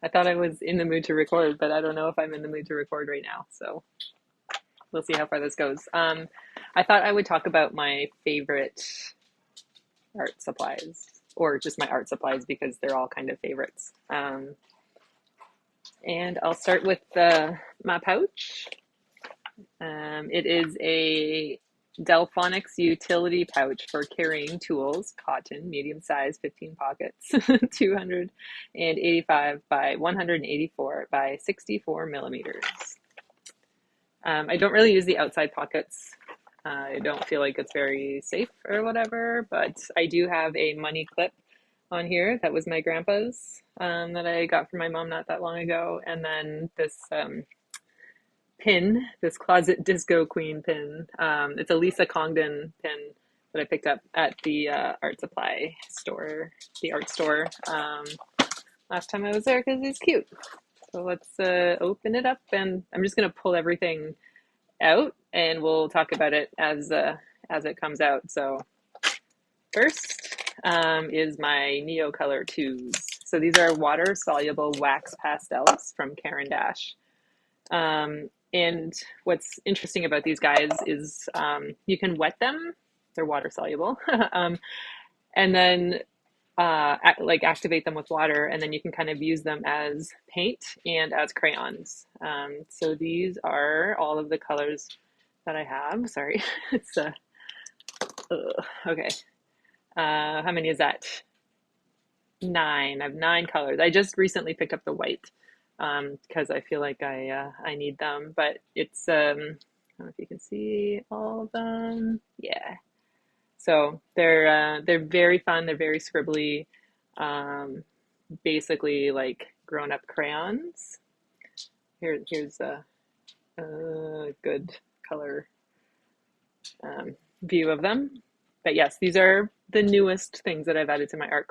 I thought I was in the mood to record, but I don't know if I'm in the mood to record right now. So we'll see how far this goes. I thought I would talk about my favorite art supplies, or just my art supplies because they're all kind of favorites. And I'll start with my pouch. It is a Delphonics utility pouch for carrying tools, cotton, medium size, 15 pockets, 285 by 184 by 64 millimeters. I don't really use the outside pockets. I don't feel like it's very safe or whatever, but I do have a money clip on here that was my grandpa's that I got from my mom not that long ago. And then this pin, this Closet Disco Queen pin. It's a Lisa Congdon pin that I picked up at the art supply store, the art store, last time I was there because it's cute. So let's open it up, and I'm just gonna pull everything out, and we'll talk about it as it comes out. So first is my Neocolor tubes. So these are water soluble wax pastels from Caran d'Ache. And what's interesting about these guys is you can wet them; they're water soluble, and then like activate them with water, and then you can kind of use them as paint and as crayons. So these are all of the colors that I have. Sorry, it's okay. How many is that? 9. I have 9 colors. I just recently picked up the white because I feel like I need them. But it's I don't know if you can see all of them. Yeah. So they're very fun. They're very scribbly. Basically like grown up crayons. Here's a good color view of them. But yes, these are the newest things that I've added to my art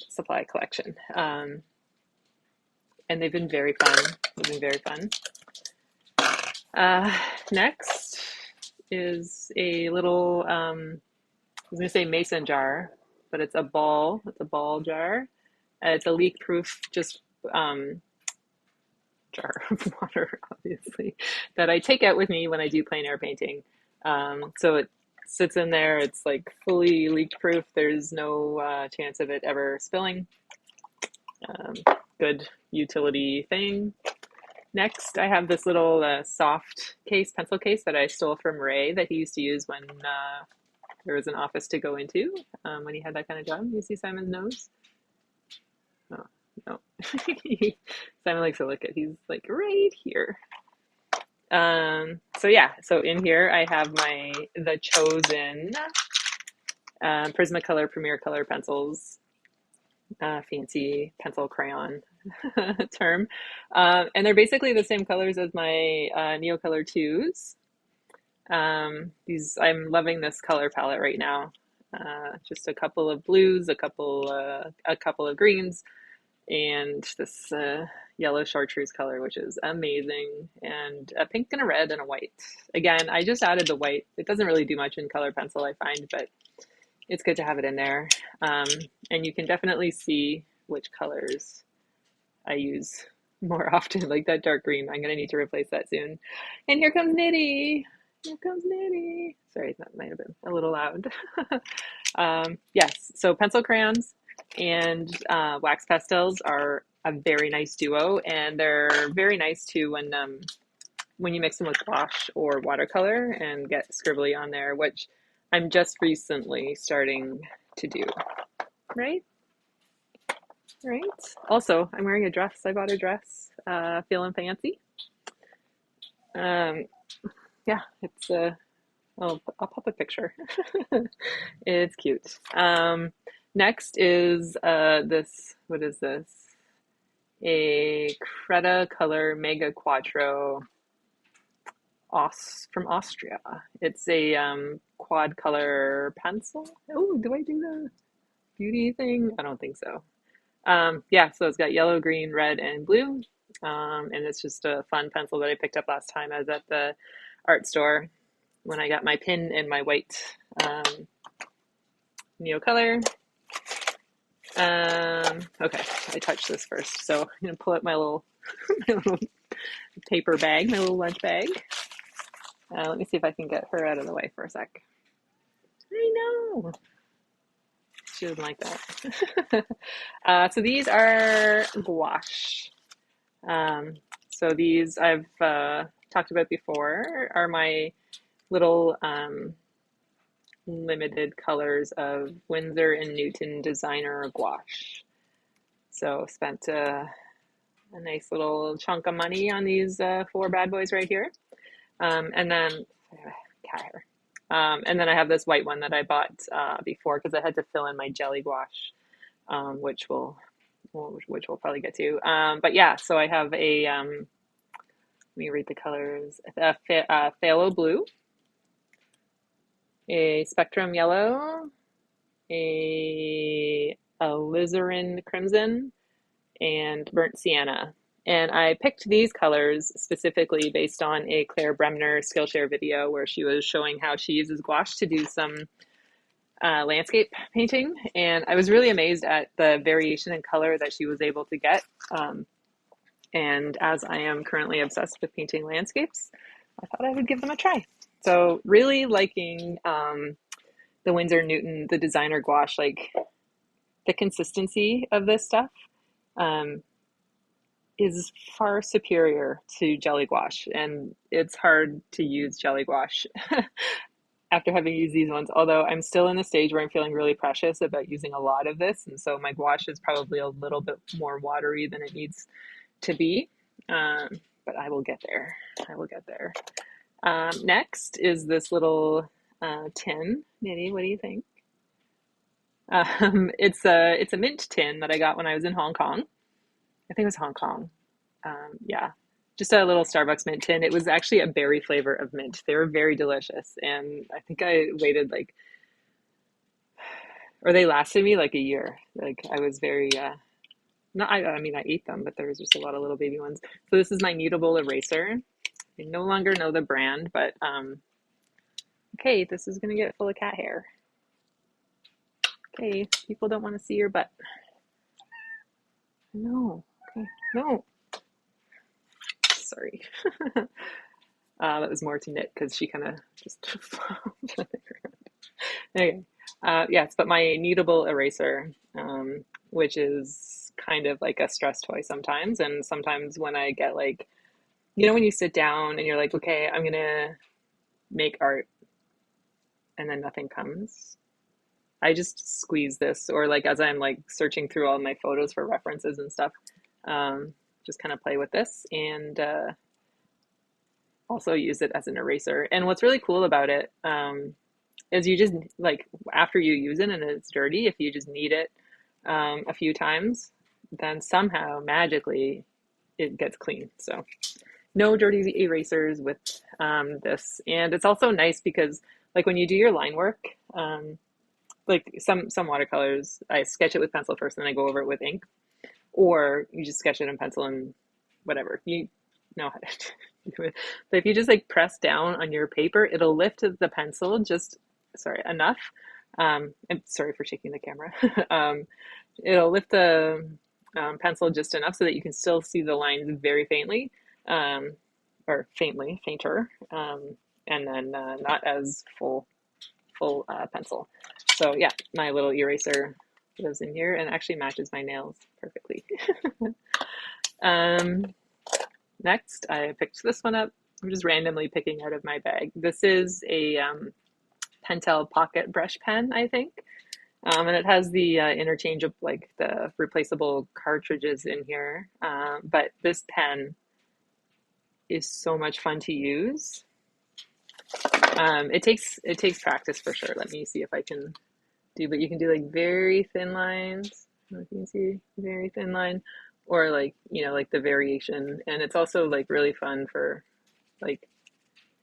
supply collection. And they've been very fun. They've been very fun. Next is a little, I was gonna say mason jar, but it's a ball. It's a ball jar. It's a leak-proof, just jar of water, obviously, that I take out with me when I do plein air painting. So it sits in there. It's like fully leak-proof. There's no chance of it ever spilling. Good utility thing. Next, I have this little soft case, pencil case that I stole from Ray that he used to use when there was an office to go into when he had that kind of job. You see Simon's nose? Oh, no. Simon likes to look at, he's like right here. So yeah, so in here I have the Chosen Prismacolor Premier Color pencils, fancy pencil crayon term. And they're basically the same colors as my Neocolor 2s. I'm loving this color palette right now. Just a couple of blues, a couple of greens, and this yellow chartreuse color, which is amazing, and a pink and a red and a white. Again, I just added the white. It doesn't really do much in color pencil, I find, but it's good to have it in there. And you can definitely see which colors I use more often, like that dark green. I'm going to need to replace that soon. And here comes Nitty. Here comes Nitty. Sorry, that might have been a little loud. Yes, so pencil crayons and wax pastels are a very nice duo, and they're very nice too when you mix them with gouache or watercolor and get scribbly on there, which I'm just recently starting to do. Right? Right. Also, I'm wearing a dress. I bought a dress, feeling fancy. Um, yeah, it's I'll pop a picture. It's cute. Next is this. What is this? A Cretacolor Mega Quattro from Austria. It's a quad color pencil. Oh, do I do the beauty thing? I don't think so. Yeah, so it's got yellow, green, red, and blue. And it's just a fun pencil that I picked up last time I was at the art store when I got my pin and my white Neocolor. Okay, I touched this first, so I'm gonna pull out my little my little paper bag, my little lunch bag. Let me see if I can get her out of the way for a sec. I know. She doesn't like that. So these are gouache. Um, so these I've talked about before are my little limited colors of Winsor and Newton designer gouache. So spent a nice little chunk of money on these four bad boys right here. And then cat hair. And then I have this white one that I bought before because I had to fill in my jelly gouache, which we'll probably get to. But yeah, so I have a let me read the colors: a phthalo blue, a spectrum yellow, a alizarin crimson, and burnt sienna. And I picked these colors specifically based on a Claire Bremner Skillshare video where she was showing how she uses gouache to do some landscape painting. And I was really amazed at the variation in color that she was able to get. And as I am currently obsessed with painting landscapes, I thought I would give them a try. So really liking the Winsor Newton, the designer gouache, like the consistency of this stuff. Is far superior to jelly gouache, and it's hard to use jelly gouache after having used these ones, although I'm still in the stage where I'm feeling really precious about using a lot of this, and so my gouache is probably a little bit more watery than it needs to be, but I will get there. I will get there. Next is this little tin. Nitty, what do you think? It's a mint tin that I got when I was in Hong Kong. I think it was Hong Kong. Yeah, just a little Starbucks mint tin. It was actually a berry flavor of mint. They were very delicious, and I think I waited like, or they lasted me like a year. Like I was very, not. I mean, I ate them, but there was just a lot of little baby ones. So this is my kneadable eraser. I no longer know the brand, but okay, this is gonna get full of cat hair. Okay, people don't want to see your butt. No. Okay, no. Sorry. That was more to knit because she kind of just flopped on the ground. Okay. Yes, but my kneadable eraser, which is kind of like a stress toy sometimes. And sometimes when I get like, when you sit down and you're like, okay, I'm gonna make art, and then nothing comes. I just squeeze this, or like as I'm like searching through all my photos for references and stuff, just kind of play with this and also use it as an eraser. And what's really cool about it is you just like after you use it and it's dirty, if you just knead it a few times, then somehow magically it gets clean. So no dirty erasers with this. And it's also nice because like when you do your line work, like some watercolors, I sketch it with pencil first and then I go over it with ink, or you just sketch it in pencil and whatever you know how to do it. But if you just like press down on your paper, it'll lift the pencil just enough. I'm sorry for shaking the camera. It'll lift the pencil just enough so that you can still see the lines very faintly, or fainter, and then not as full pencil. So yeah, my little eraser goes in here and actually matches my nails perfectly. Next, I picked this one up. I'm just randomly picking out of my bag. This is a Pentel Pocket Brush Pen, I think. And it has the interchangeable, like the replaceable cartridges in here. But this pen is so much fun to use. It takes practice for sure. Let me see if I can do, but you can do like very thin lines. I don't know if you can see very thin line, or like, like the variation. And it's also like really fun for like,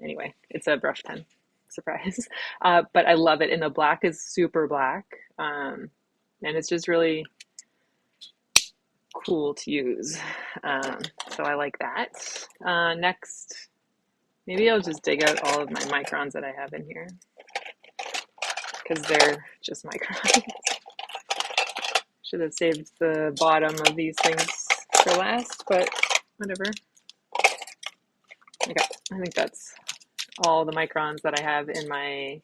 anyway, it's a brush pen. Surprise. But I love it. And the black is super black. And it's just really cool to use. So I like that. Next, maybe I'll just dig out all of my microns that I have in here, because they're just microns. Should have saved the bottom of these things for last, but whatever. Okay, I think that's all the microns that I have in my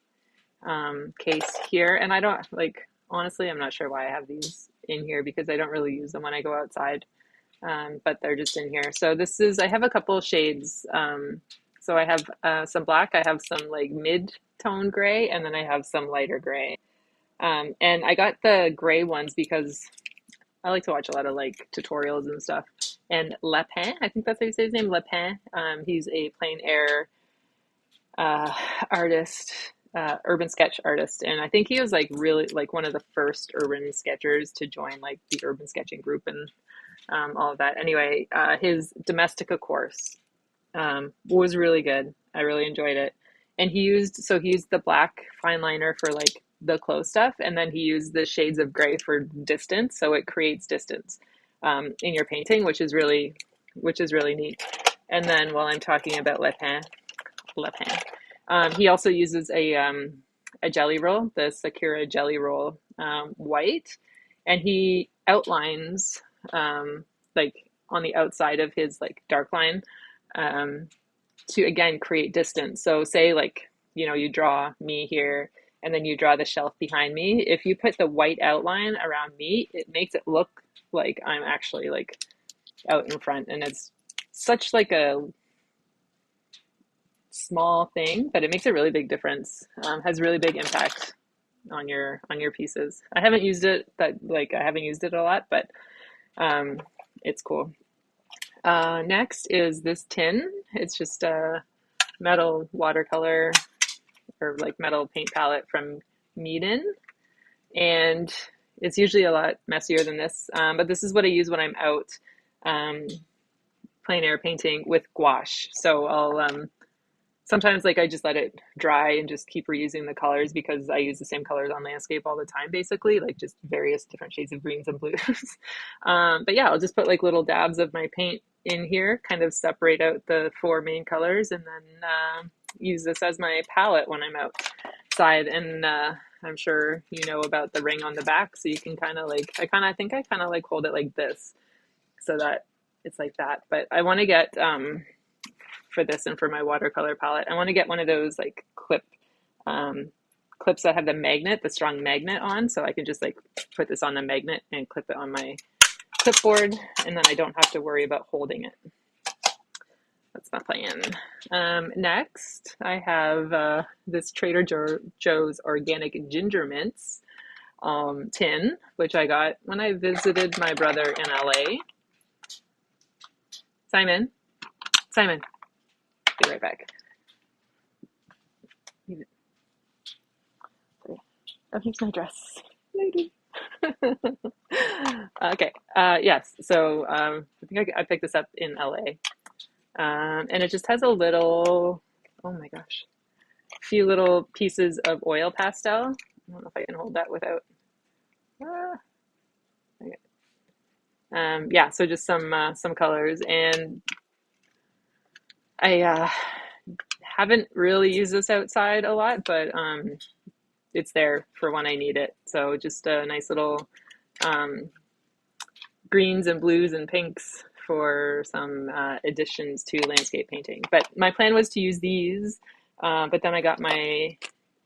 case here. And I don't, like, honestly, I'm not sure why I have these in here because I don't really use them when I go outside, but they're just in here. So this is, I have a couple of shades. So I have some black, I have some like mid-tone gray, and then I have some lighter gray. And I got the gray ones because I like to watch a lot of like tutorials and stuff. And Lapin, I think that's how you say his name, Lapin. He's a plein air uh, artist, urban sketch artist, and I think he was like really like one of the first urban sketchers to join like the urban sketching group and all of that. Anyway, his Domestica course was really good. I really enjoyed it, and he used the black fine liner for like the close stuff, and then he used the shades of gray for distance, so it creates distance in your painting, which is really neat. And then while I'm talking about left hand. He also uses a jelly roll, the Sakura jelly roll white, and he outlines like on the outside of his like dark line um, to again create distance. So say like you draw me here and then you draw the shelf behind me. If you put the white outline around me, it makes it look like I'm actually like out in front, and it's such like a small thing, but it makes a really big difference. Has really big impact on your pieces. I haven't used it I haven't used it a lot, but um, it's cool. Next is this tin. It's just a metal watercolor or like metal paint palette from Meeden, and it's usually a lot messier than this, but this is what I use when I'm out um, plein air painting with gouache. So I'll sometimes like I just let it dry and just keep reusing the colors because I use the same colors on landscape all the time, basically, like just various different shades of greens and blues. But yeah, I'll just put like little dabs of my paint in here, kind of separate out the four main colors, and then use this as my palette when I'm outside. And I'm sure you know about the ring on the back, so you can kind of like, I think I kind of like hold it like this so that it's like that. But I want to get for this and for my watercolor palette, I want to get one of those like clips that have the strong magnet on, so I can just like put this on the magnet and clip it on my clipboard, and then I don't have to worry about holding it. That's my plan. Next, I have this Trader Joe's organic ginger mints tin, which I got when I visited my brother in LA. Simon, be right back. Oh, here's my dress. Lady. Okay. Yes. So I think I picked this up in LA, and it just has a little. Oh my gosh, a few little pieces of oil pastel. I don't know if I can hold that without. Ah, okay. Yeah. So just some colors, and I haven't really used this outside a lot, but it's there for when I need it. So just a nice little um, greens and blues and pinks for some additions to landscape painting. But my plan was to use these, but then I got my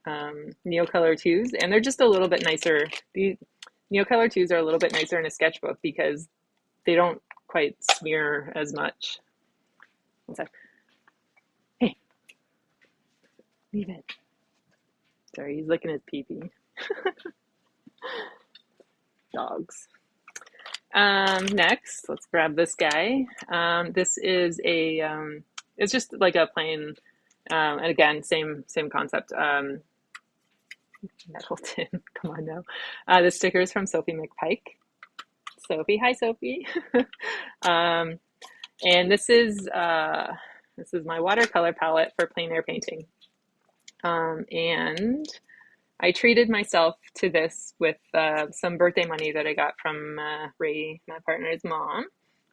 Neocolor 2s, and they're just a little bit nicer. The Neocolor 2s are a little bit nicer in a sketchbook because they don't quite smear as much. One sec. Hey, leave it. Sorry, he's licking his pee-pee. Dogs. Next, let's grab this guy. This is it's just like a plain, and again, same concept. Metal tin. Come on now. The sticker is from Sophie McPike. Sophie, hi Sophie. um, and this is my watercolor palette for plein air painting. And I treated myself to this with some birthday money that I got from Ray, my partner's mom,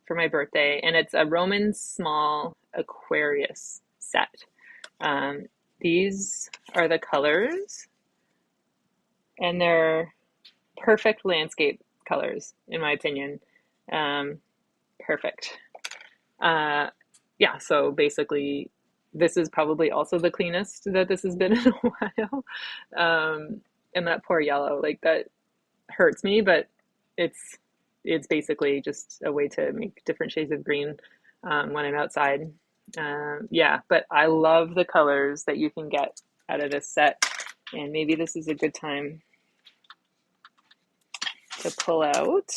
for my birthday. And it's a Roman small Aquarius set. These are the colors, and they're perfect landscape colors, in my opinion. Um, Perfect. Uh, yeah, so basically, this is probably also the cleanest that this has been in a while. Um, and that poor yellow, like that hurts me, but it's it's basically just a way to make different shades of green when I'm outside. Yeah, but I love the colors that you can get out of this set, and maybe this is a good time to pull out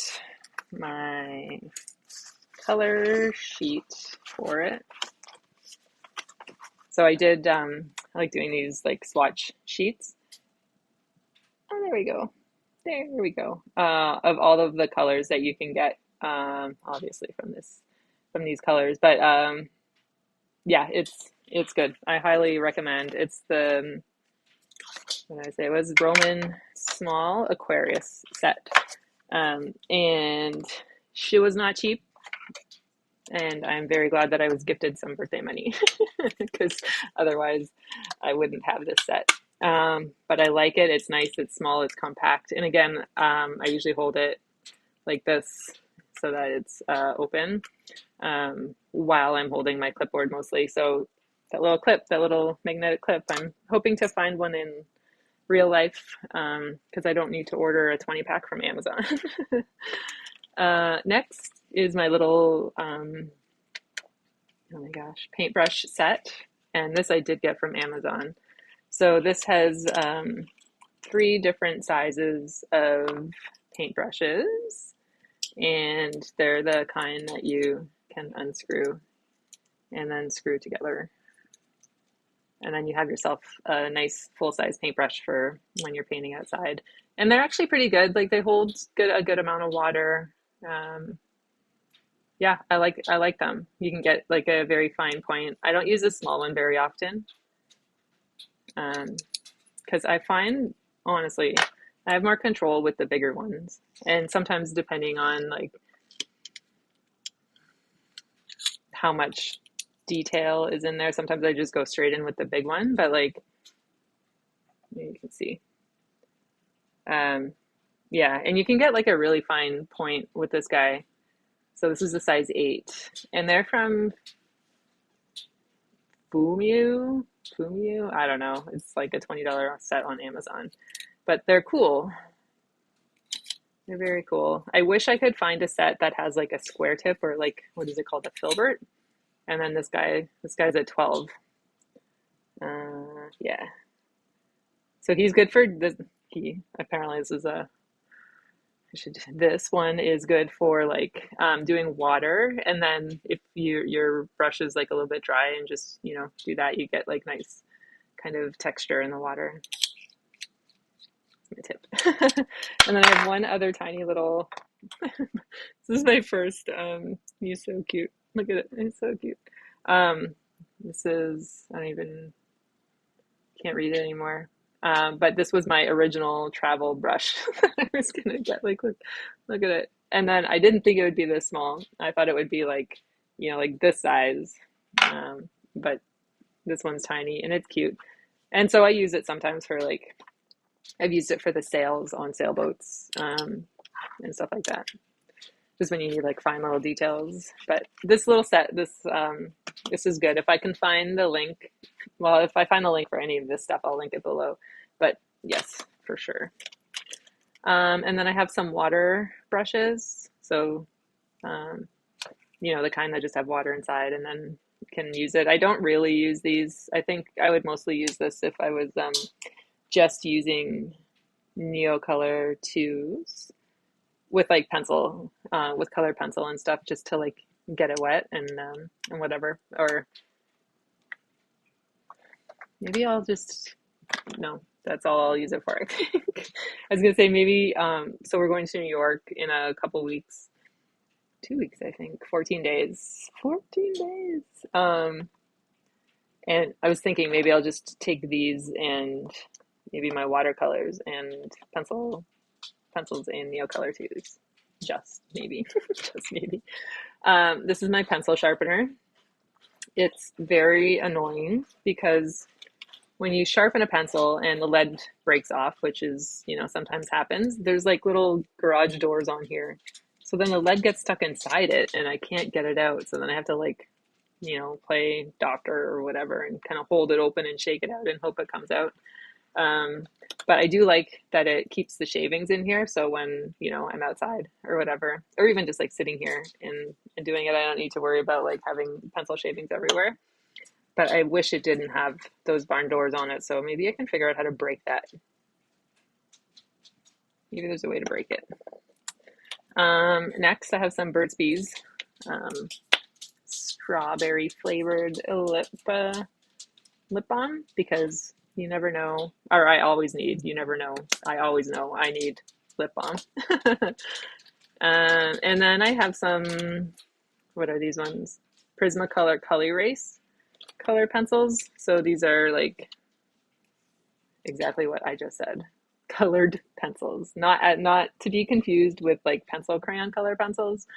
my color sheet for it. So I like doing these like swatch sheets. Oh, there we go. There we go. Of all of the colors that you can get, obviously from these colors, but yeah, it's good. I highly recommend. It's the what did I say? It was Roman Small Aquarius set, and she was not cheap. And I'm very glad that I was gifted some birthday money because otherwise I wouldn't have this set. But I like it. It's nice, it's small, it's compact. And again, I usually hold it like this so that it's open while I'm holding my clipboard mostly. So that little clip, that little magnetic clip, I'm hoping to find one in real life because I don't need to order a 20 pack from Amazon. Next is my little oh my gosh, paintbrush set. And this I did get from Amazon. So this has 3 different sizes of paintbrushes, and they're the kind that you can unscrew and then screw together. And then you have yourself a nice full-size paintbrush for when you're painting outside. And they're actually pretty good. Like they hold a good amount of water. Yeah, I like them. You can get like a very fine point. I don't use a small one very often because I find honestly I have more control with the bigger ones. And sometimes depending on like how much detail is in there, sometimes I just go straight in with the big one. But like you can see, yeah, and you can get like a really fine point with this guy. So this is a size 8, and they're from Fumu. I don't know. It's like a $20 set on Amazon, but they're cool. They're very cool. I wish I could find a set that has like a square tip or like what is it called, a filbert? And then this guy's at 12. Yeah. So he's good for this. He apparently this is a. This one is good for like doing water, and then if your brush is like a little bit dry and just do that, you get like nice kind of texture in the water. That's my tip. And then I have one other tiny little. This is my first. He's so cute. Look at it. It's so cute. Um, this is I don't even can't read it anymore. But this was my original travel brush that I was gonna get. Like, look at it. And then I didn't think it would be this small. I thought it would be like, like this size. But this one's tiny and it's cute. And so I use it sometimes for like, I've used it for the sails on sailboats, and stuff like that. Just when you need like fine little details. But this little set, this is good. If I can find the link, well, if I find the link for any of this stuff, I'll link it below. But yes, for sure. And then I have some water brushes. So, the kind that just have water inside and then can use it. I don't really use these. I think I would mostly use this if I was just using Neocolor 2s with like pencil, with colored pencil and stuff, just to like get it wet and whatever. Or maybe I'll just no, that's all I'll use it for. I think I was gonna say maybe. So we're going to New York in a couple weeks, 2 weeks, I think, 14 days, 14 days. And I was thinking maybe I'll just take these and maybe my watercolors and pencils and Neocolor 2s. Just maybe, just maybe. This is my pencil sharpener. It's very annoying because when you sharpen a pencil and the lead breaks off, which is, sometimes happens, there's like little garage doors on here. So then the lead gets stuck inside it and I can't get it out. So then I have to like, play doctor or whatever and kind of hold it open and shake it out and hope it comes out. Um, but I do like that it keeps the shavings in here. So when, I'm outside or whatever, or even just like sitting here and doing it, I don't need to worry about like having pencil shavings everywhere. But I wish it didn't have those barn doors on it. So maybe I can figure out how to break that. Maybe there's a way to break it. Next, I have some Burt's Bees strawberry flavored lip balm because you never know, or I always need, you never know, I always know I need lip balm. And then I have some, what are these ones? Prismacolor Color Erase color pencils. So these are like exactly what I just said. Colored pencils, not to be confused with like pencil crayon color pencils.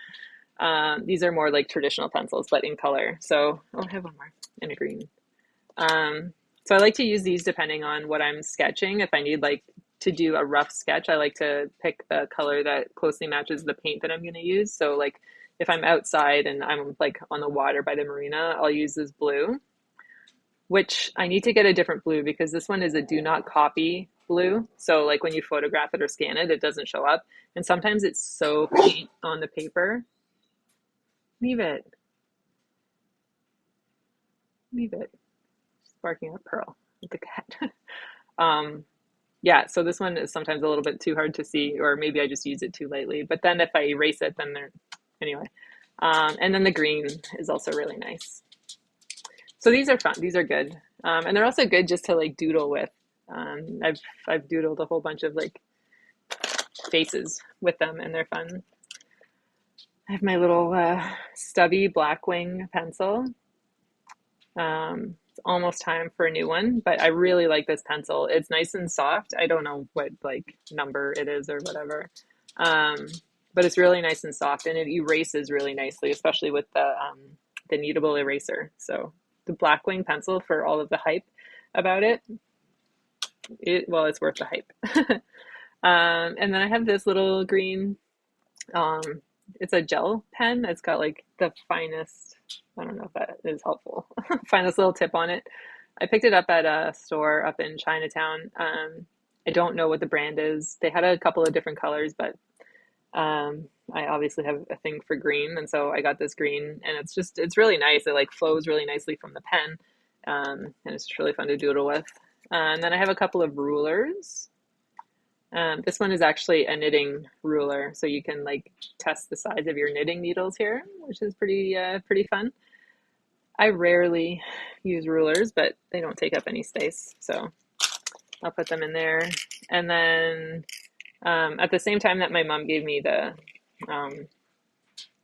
These are more like traditional pencils, but in color. So I have one more in a green. So I like to use these depending on what I'm sketching. If I need like to do a rough sketch, I like to pick the color that closely matches the paint that I'm going to use. So like if I'm outside and I'm like on the water by the marina, I'll use this blue, which I need to get a different blue because this one is a do not copy blue. So like when you photograph it or scan it, it doesn't show up. And sometimes it's so paint on the paper. Leave it. Leave it. She's barking at Pearl, the cat. Yeah, so this one is sometimes a little bit too hard to see, or maybe I just use it too lightly. But then if I erase it, then anyway. And then the green is also really nice. So these are fun. These are good. And they're also good just to like doodle with. I've doodled a whole bunch of like faces with them and they're fun. I have my little stubby Blackwing pencil. It's almost time for a new one, but I really like this pencil. It's nice and soft. I don't know what like number it is or whatever. But it's really nice and soft and it erases really nicely, especially with the kneadable eraser. So the Blackwing pencil, for all of the hype about it, well, it's worth the hype. And then I have this little green, um, it's a gel pen. It's got like the finest, I don't know if that is helpful, finest little tip on it. I picked it up at a store up in Chinatown. I don't know what the brand is. They had a couple of different colors, but I obviously have a thing for green, and so I got this green, and it's really nice. It like flows really nicely from the pen, and it's just really fun to doodle with. And then I have a couple of rulers. This one is actually a knitting ruler, so you can like test the size of your knitting needles here, which is pretty fun. I rarely use rulers, but they don't take up any space, so I'll put them in there. And then at the same time that my mom gave me the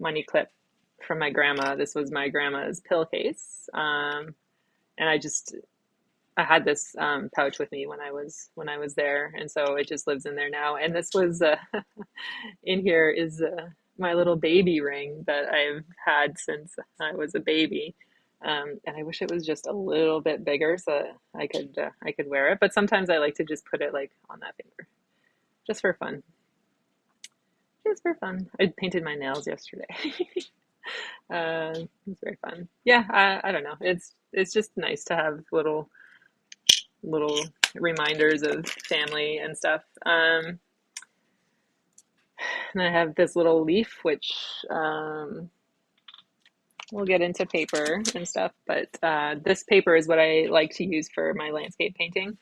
money clip from my grandma, this was my grandma's pill case, and I had this pouch with me when I was there, and so it just lives in there now. And this was in here is my little baby ring that I've had since I was a baby, and I wish it was just a little bit bigger so that I could wear it. But sometimes I like to just put it like on that finger, just for fun. Just for fun. I painted my nails yesterday. It was very fun. Yeah, I don't know. It's just nice to have little reminders of family and stuff. And I have this little leaf, which we'll get into paper and stuff, but this paper is what I like to use for my landscape painting.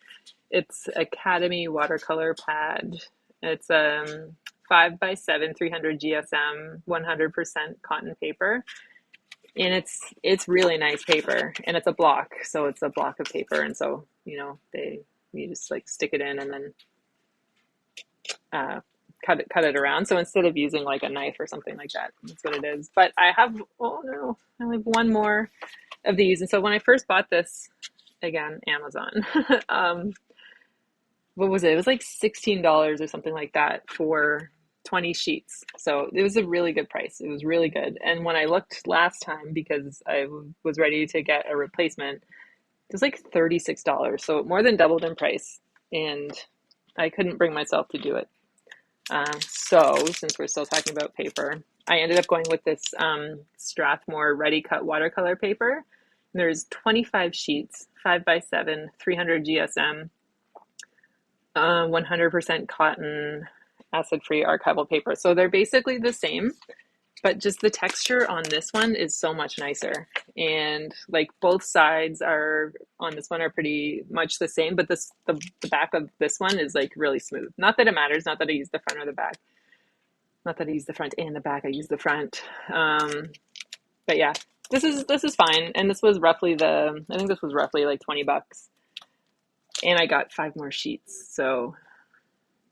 It's Academy watercolor pad. It's 5x7 300 GSM 100% cotton paper. And it's really nice paper, and it's a block, so it's a block of paper, and so you just like stick it in and then cut it around. So instead of using like a knife or something like that, that's what it is. But I have one more of these, and so when I first bought this, again, Amazon, what was it? It was like $16 or something like that for 20 sheets. So it was a really good price. It was really good. And when I looked last time, because I was ready to get a replacement, was like $36, so more than doubled in price, and I couldn't bring myself to do it. So since we're still talking about paper, I ended up going with this Strathmore Ready Cut watercolor paper. There's 25 sheets, 5x7, 300 GSM, 100% cotton, acid-free archival paper. So they're basically the same, but just the texture on this one is so much nicer. And like both sides are on this one are pretty much the same, but the back of this one is like really smooth. Not that it matters, not that I use the front or the back. Not that I use the front and the back, I use the front. But yeah, this is fine. And this was roughly I think this was roughly like $20. And I got 5 more sheets, so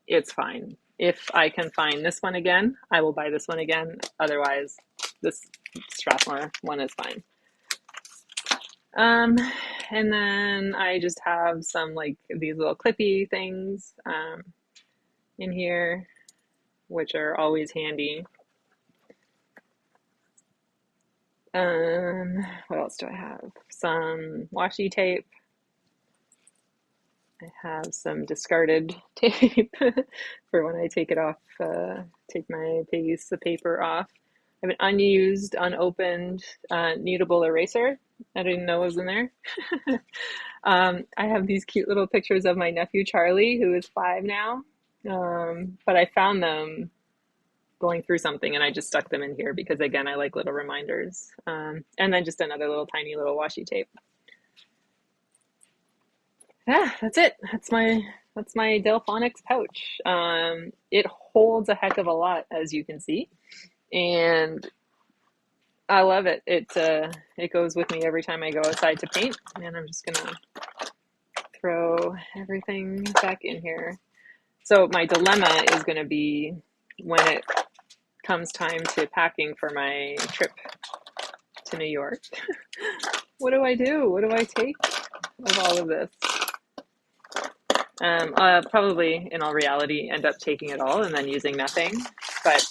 it's fine. If I can find this one again, I will buy this one again. Otherwise, this Strathmore one is fine. And then I just have some like these little clippy things in here, which are always handy. What else do I have? Some washi tape. I have some discarded tape for when I take it off, take my piece of paper off. I have an unused, unopened, kneadable eraser. I didn't know it was in there. I have these cute little pictures of my nephew Charlie, who is 5 now. But I found them going through something and I just stuck them in here because, again, I like little reminders. And then just another little tiny little washi tape. Yeah, that's it. That's my Delphonics pouch. It holds a heck of a lot, as you can see, and I love it. It goes with me every time I go outside to paint, and I'm just gonna throw everything back in here. So my dilemma is gonna be when it comes time to packing for my trip to New York. What do I do? What do I take of all of this? I'll probably, in all reality, end up taking it all and then using nothing. But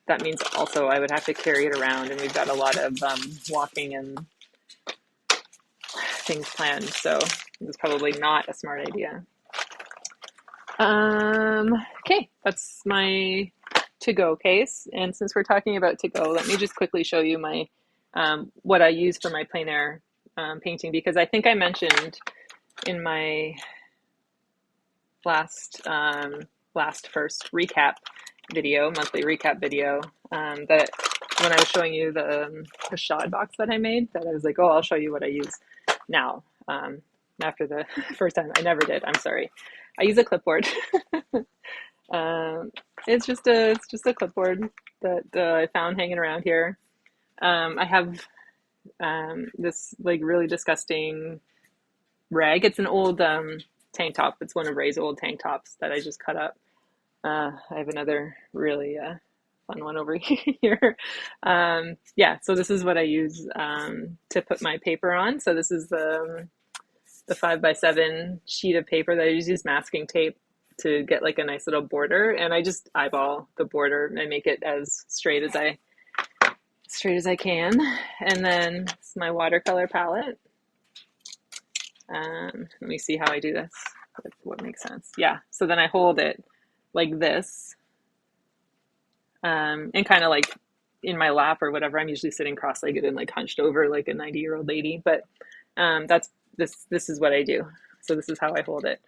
that means also I would have to carry it around, and we've got a lot of walking and things planned. So it's probably not a smart idea. Okay, that's my to-go case. And since we're talking about to-go, let me just quickly show you my what I use for my plein air painting, because I think I mentioned in my last first recap video, monthly recap video, that when I was showing you the shad box that I made, that I was like, oh, I'll show you what I use now. After the first time, I never did. I'm sorry. I use a clipboard. It's just a clipboard that I found hanging around here. I have this like really disgusting rag. It's an old tank top. It's one of Ray's old tank tops that I just cut up. I have another really fun one over here. Yeah, so this is what I use to put my paper on. So this is the 5x7 sheet of paper that I just use masking tape to get like a nice little border, and I just eyeball the border and make it as straight as I can. And then it's my watercolor palette. Let me see how I do this. What makes sense? Yeah. So then I hold it like this, and kind of like in my lap or whatever. I'm usually sitting cross-legged and like hunched over like a 90-year-old lady. But that's this is what I do. So this is how I hold it,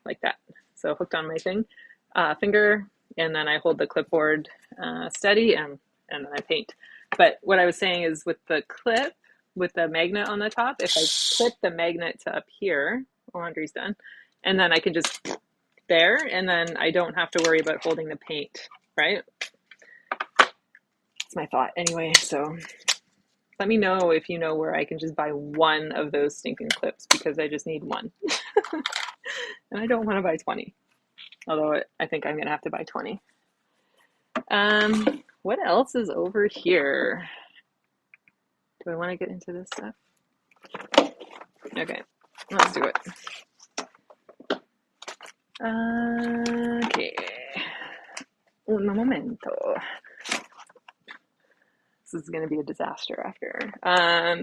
like that. So hooked on my finger, and then I hold the clipboard steady, and then I paint. But what I was saying is with the clip, with the magnet on the top, if I clip the magnet to up here, laundry's done, and then I can just there, and then I don't have to worry about holding the paint, right? It's my thought anyway. So let me know if you know where I can just buy one of those stinking clips, because I just need one. And I don't want to buy 20, although I think I'm gonna have to buy 20. What else is over here? Do I want to get into this stuff? Okay, let's do it. Okay, un momento. This is going to be a disaster after.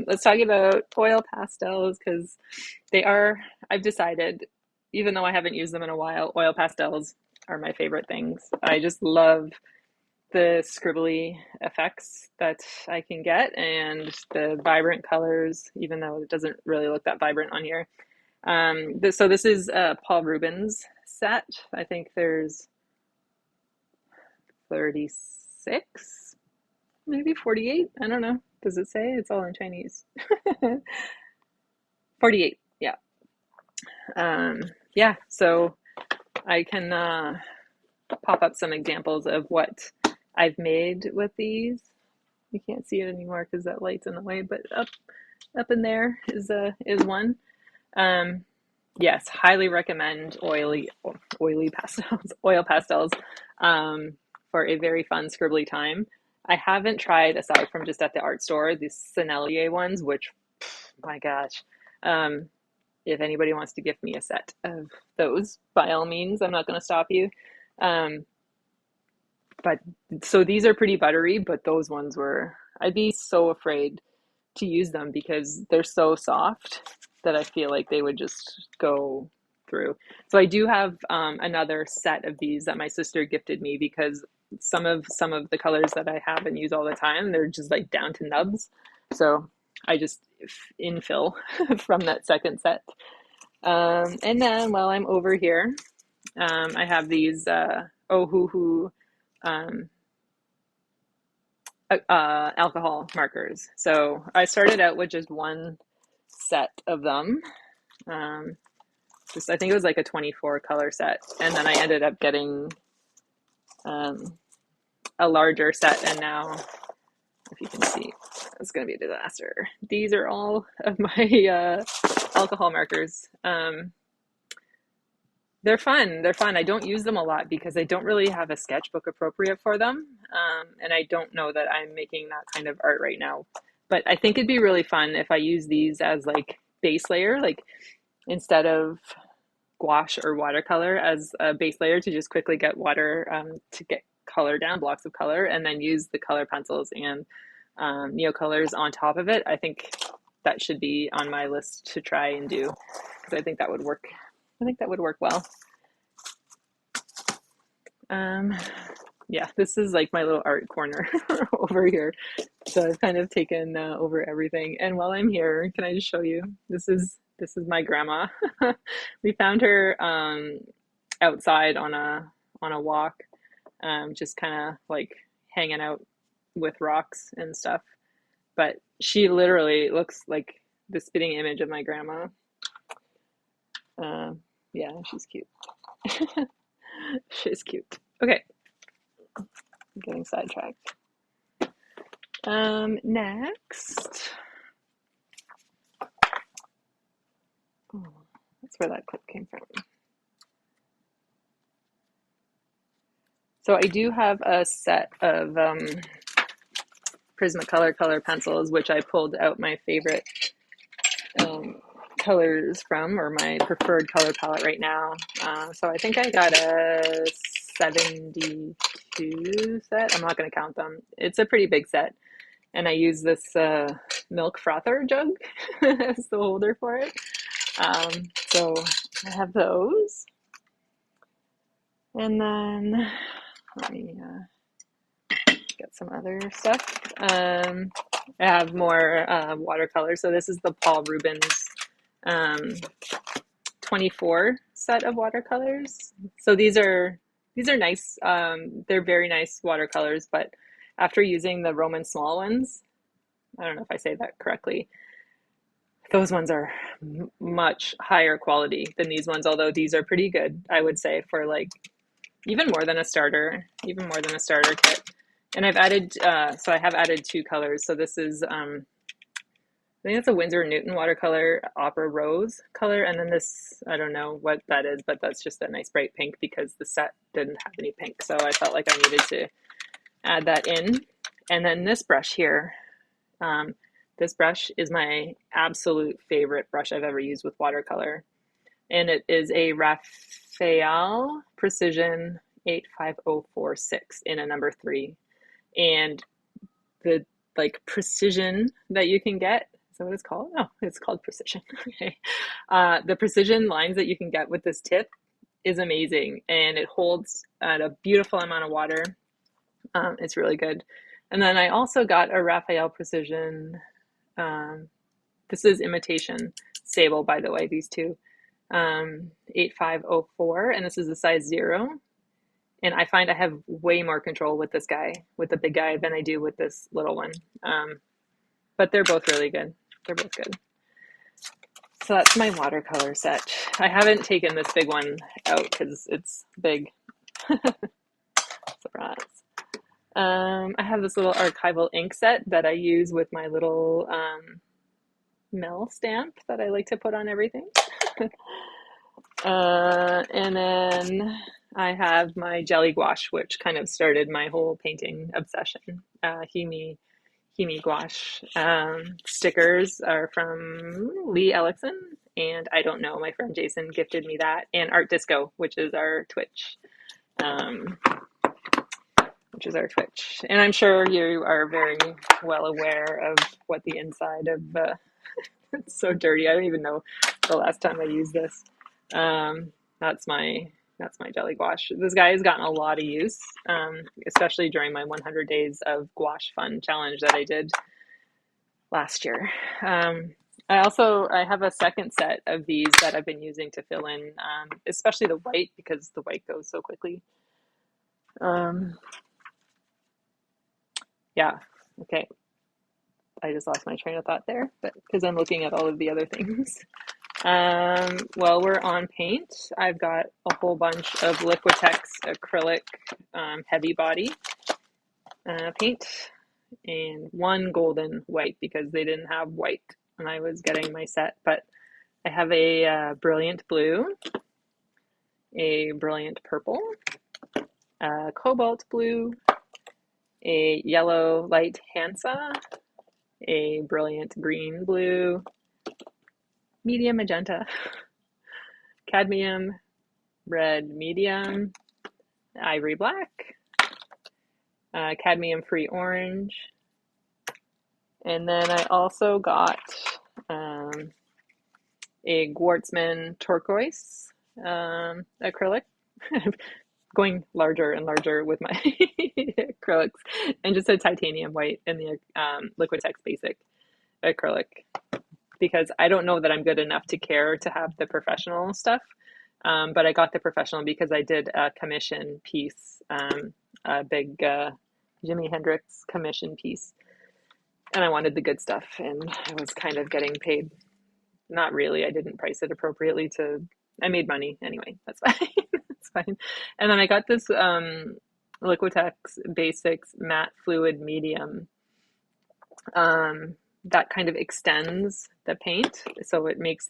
Let's talk about oil pastels because I've decided, even though I haven't used them in a while, oil pastels are my favorite things. I just love the scribbly effects that I can get and the vibrant colors, even though it doesn't really look that vibrant on here. So this is Paul Rubens set. I think there's 36, maybe 48. I don't know. Does it say? It's all in Chinese. 48. Yeah. Yeah. So I can pop up some examples of what I've made with these. You can't see it anymore because that light's in the way, but up in there is one. Yes, highly recommend oily pastels, oil pastels, for a very fun scribbly time. I haven't tried, aside from just at the art store, the Sennelier ones, which, my gosh, um, if anybody wants to gift me a set of those, by all means, I'm not going to stop you. Um, but so these are pretty buttery, but those ones were, I'd be so afraid to use them because they're so soft that I feel like they would just go through. So I do have another set of these that my sister gifted me because some of the colors that I have and use all the time, they're just like down to nubs. So I just infill from that second set. And then while I'm over here, I have these Ohuhu um, alcohol markers. So I started out with just one set of them. Um, just I think it was like a 24 color set, and then I ended up getting um, a larger set, and now if you can see, it's going to be a disaster. These are all of my alcohol markers. They're fun. They're fun. I don't use them a lot because I don't really have a sketchbook appropriate for them. And I don't know that I'm making that kind of art right now. But I think it'd be really fun if I use these as like base layer, like instead of gouache or watercolor as a base layer to just quickly get water to get color down, blocks of color, and then use the color pencils and neocolors on top of it. I think that should be on my list to try and do because I think that would work. I think that would work well. Um, yeah, this is like my little art corner over here. So I've kind of taken over everything. And while I'm here, can I just show you? This is my grandma. We found her outside on a walk, just kind of like hanging out with rocks and stuff. But she literally looks like the spitting image of my grandma. Yeah, she's cute. She's cute. Okay, I'm getting sidetracked. Next. Oh, that's where that clip came from. So I do have a set of Prismacolor color pencils, which I pulled out my favorite colors from, or my preferred color palette right now. So I think I got a 72 set. I'm not going to count them. It's a pretty big set. And I use this milk frother jug as the holder for it. So I have those. And then let me get some other stuff. I have more watercolor. So this is the Paul Rubens 24 set of watercolors. So these are nice. They're very nice watercolors, but after using the Roman small ones, I don't know if I say that correctly, those ones are much higher quality than these ones, although these are pretty good, I would say, for like even more than a starter kit. And I've added, so I have added two colors. So this is, I think it's a Winsor & Newton watercolor Opera Rose color. And then this, I don't know what that is, but that's just a nice bright pink because the set didn't have any pink. So I felt like I needed to add that in. And then this brush here, this brush is my absolute favorite brush I've ever used with watercolor. And it is a Raphael Precision 85046 in a number 3. And the like precision that you can get. Is that what it's called? No, it's called precision. Okay. The precision lines that you can get with this tip is amazing, and it holds at a beautiful amount of water. It's really good. And then I also got a Raphael Precision. Um, this is imitation sable, by the way, these two. 8504, and this is a size 0. And I find I have way more control with this guy, with the big guy, than I do with this little one. But they're both really good. They're both good. So that's my watercolor set. I haven't taken this big one out because it's big. Surprise. I have this little archival ink set that I use with my little Mel stamp that I like to put on everything. And then I have my jelly gouache, which kind of started my whole painting obsession. Himi gouache. Stickers are from Lee Ellickson, and I don't know, my friend Jason gifted me that, and Art Disco, which is our Twitch. And I'm sure you are very well aware of what the inside of it's so dirty. I don't even know the last time I used this. That's my jelly gouache. This guy has gotten a lot of use, especially during my 100 days of gouache fun challenge that I did last year. I have a second set of these that I've been using to fill in, especially the white, because the white goes so quickly. Yeah, okay. I just lost my train of thought there, but because I'm looking at all of the other things. While we're on paint, I've got a whole bunch of Liquitex acrylic heavy body paint, and one golden white because they didn't have white when I was getting my set. But I have a brilliant blue, a brilliant purple, a cobalt blue, a yellow light Hansa, a brilliant green blue, medium magenta, cadmium red medium, ivory black, cadmium free orange, and then I also got a Schwartzman turquoise acrylic. Going larger and larger with my acrylics, and just a titanium white in the Liquitex basic acrylic, because I don't know that I'm good enough to care to have the professional stuff. But I got the professional because I did a commission piece, a big Jimi Hendrix commission piece, and I wanted the good stuff, and I was kind of getting paid. Not really. I didn't price it appropriately I made money anyway. That's fine. That's fine. And then I got this Liquitex Basics matte fluid medium that kind of extends the paint, so it makes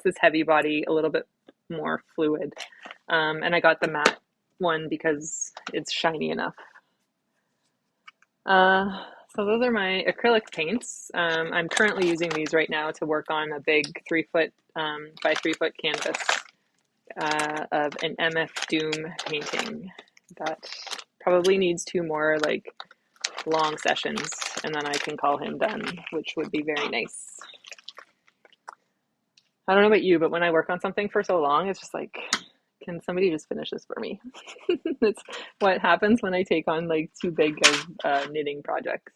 this heavy body a little bit more fluid. And I got the matte one because it's shiny enough. So those are my acrylic paints. I'm currently using these right now to work on a big 3-foot by 3-foot canvas of an MF Doom painting that probably needs 2 more like long sessions, and then I can call him done, which would be very nice. I don't know about you, but when I work on something for so long, it's just like, can somebody just finish this for me? It's what happens when I take on like too big of knitting projects.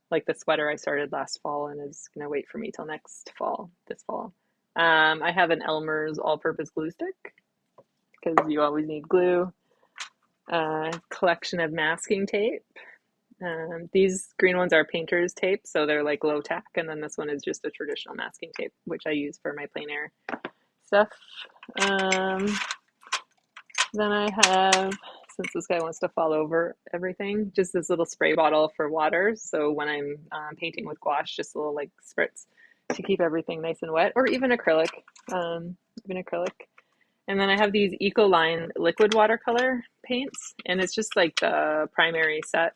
Like the sweater I started last fall and is gonna wait for me till this fall. I have an Elmer's all-purpose glue stick because you always need glue. Collection of masking tape. These green ones are painter's tape, so they're like low tack, and then this one is just a traditional masking tape, which I use for my plein air stuff. Then I have, since this guy wants to fall over everything, just this little spray bottle for water. So when I'm painting with gouache, just a little like spritz to keep everything nice and wet, or even acrylic. And then I have these Ecoline liquid watercolor paints, and it's just like the primary set,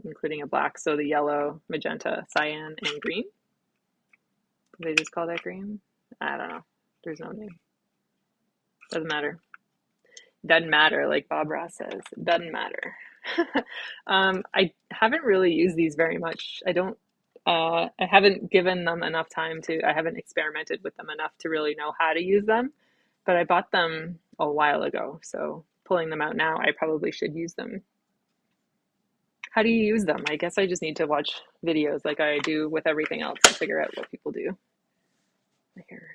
including a black. So the yellow, magenta, cyan, and green. Do they just call that green? I don't know. There's no name. Doesn't matter. Doesn't matter, like Bob Ross says. Doesn't matter. I haven't really used these very much. I haven't given them enough time I haven't experimented with them enough to really know how to use them, but I bought them a while ago, so pulling them out now, I probably should use them. How do you use them? I guess I just need to watch videos like I do with everything else and figure out what people do. My hair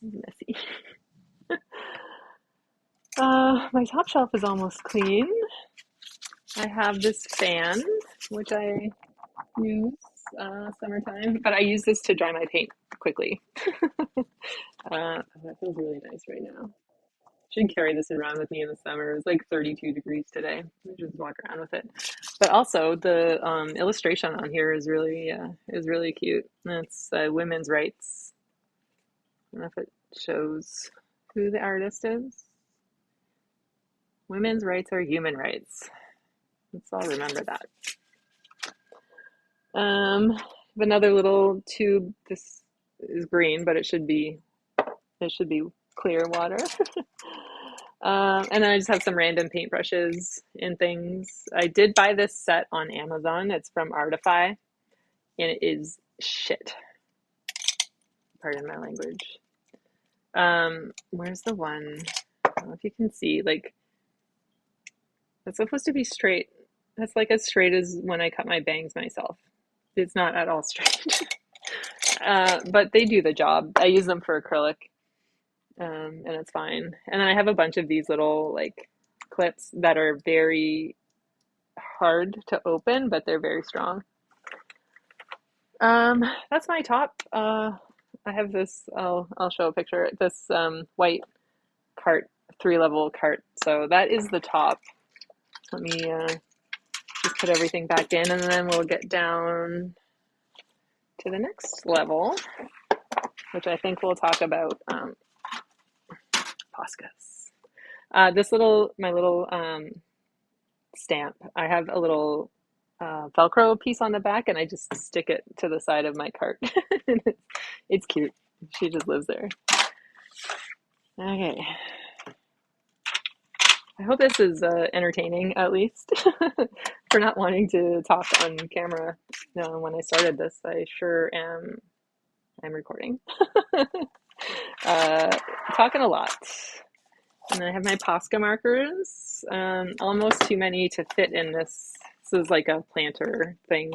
is messy. My top shelf is almost clean. I have this fan, which I use summertime, but I use this to dry my paint quickly. That feels really nice right now. Should carry this around with me in the summer. It's like 32 degrees today. I just walk around with it. But also the illustration on here is really cute. It's women's rights. I don't know if it shows who the artist is. Women's rights are human rights. Let's all remember that. Another little tube. This is green, but it should be clear water. And then I just have some random paintbrushes and things. I did buy this set on Amazon. It's from Artify, and it is shit. Pardon my language. Where's the one? I don't know if you can see, like, it's supposed to be straight. That's like as straight as when I cut my bangs myself. It's not at all straight. But they do the job. I use them for acrylic, and it's fine. And then I have a bunch of these little like clips that are very hard to open, but they're very strong. That's my top. I have this. I'll show a picture. This white cart, 3-level cart. So that is the top. Let me just put everything back in, and then we'll get down to the next level, which I think we'll talk about Poscas. My little stamp. I have a little Velcro piece on the back, and I just stick it to the side of my cart. It's cute. She just lives there. Okay. I hope this is entertaining, at least, for not wanting to talk on camera. No, when I started this, I sure am. I'm recording. Talking a lot. And then I have my Posca markers. Almost too many to fit in this. This is like a planter thing.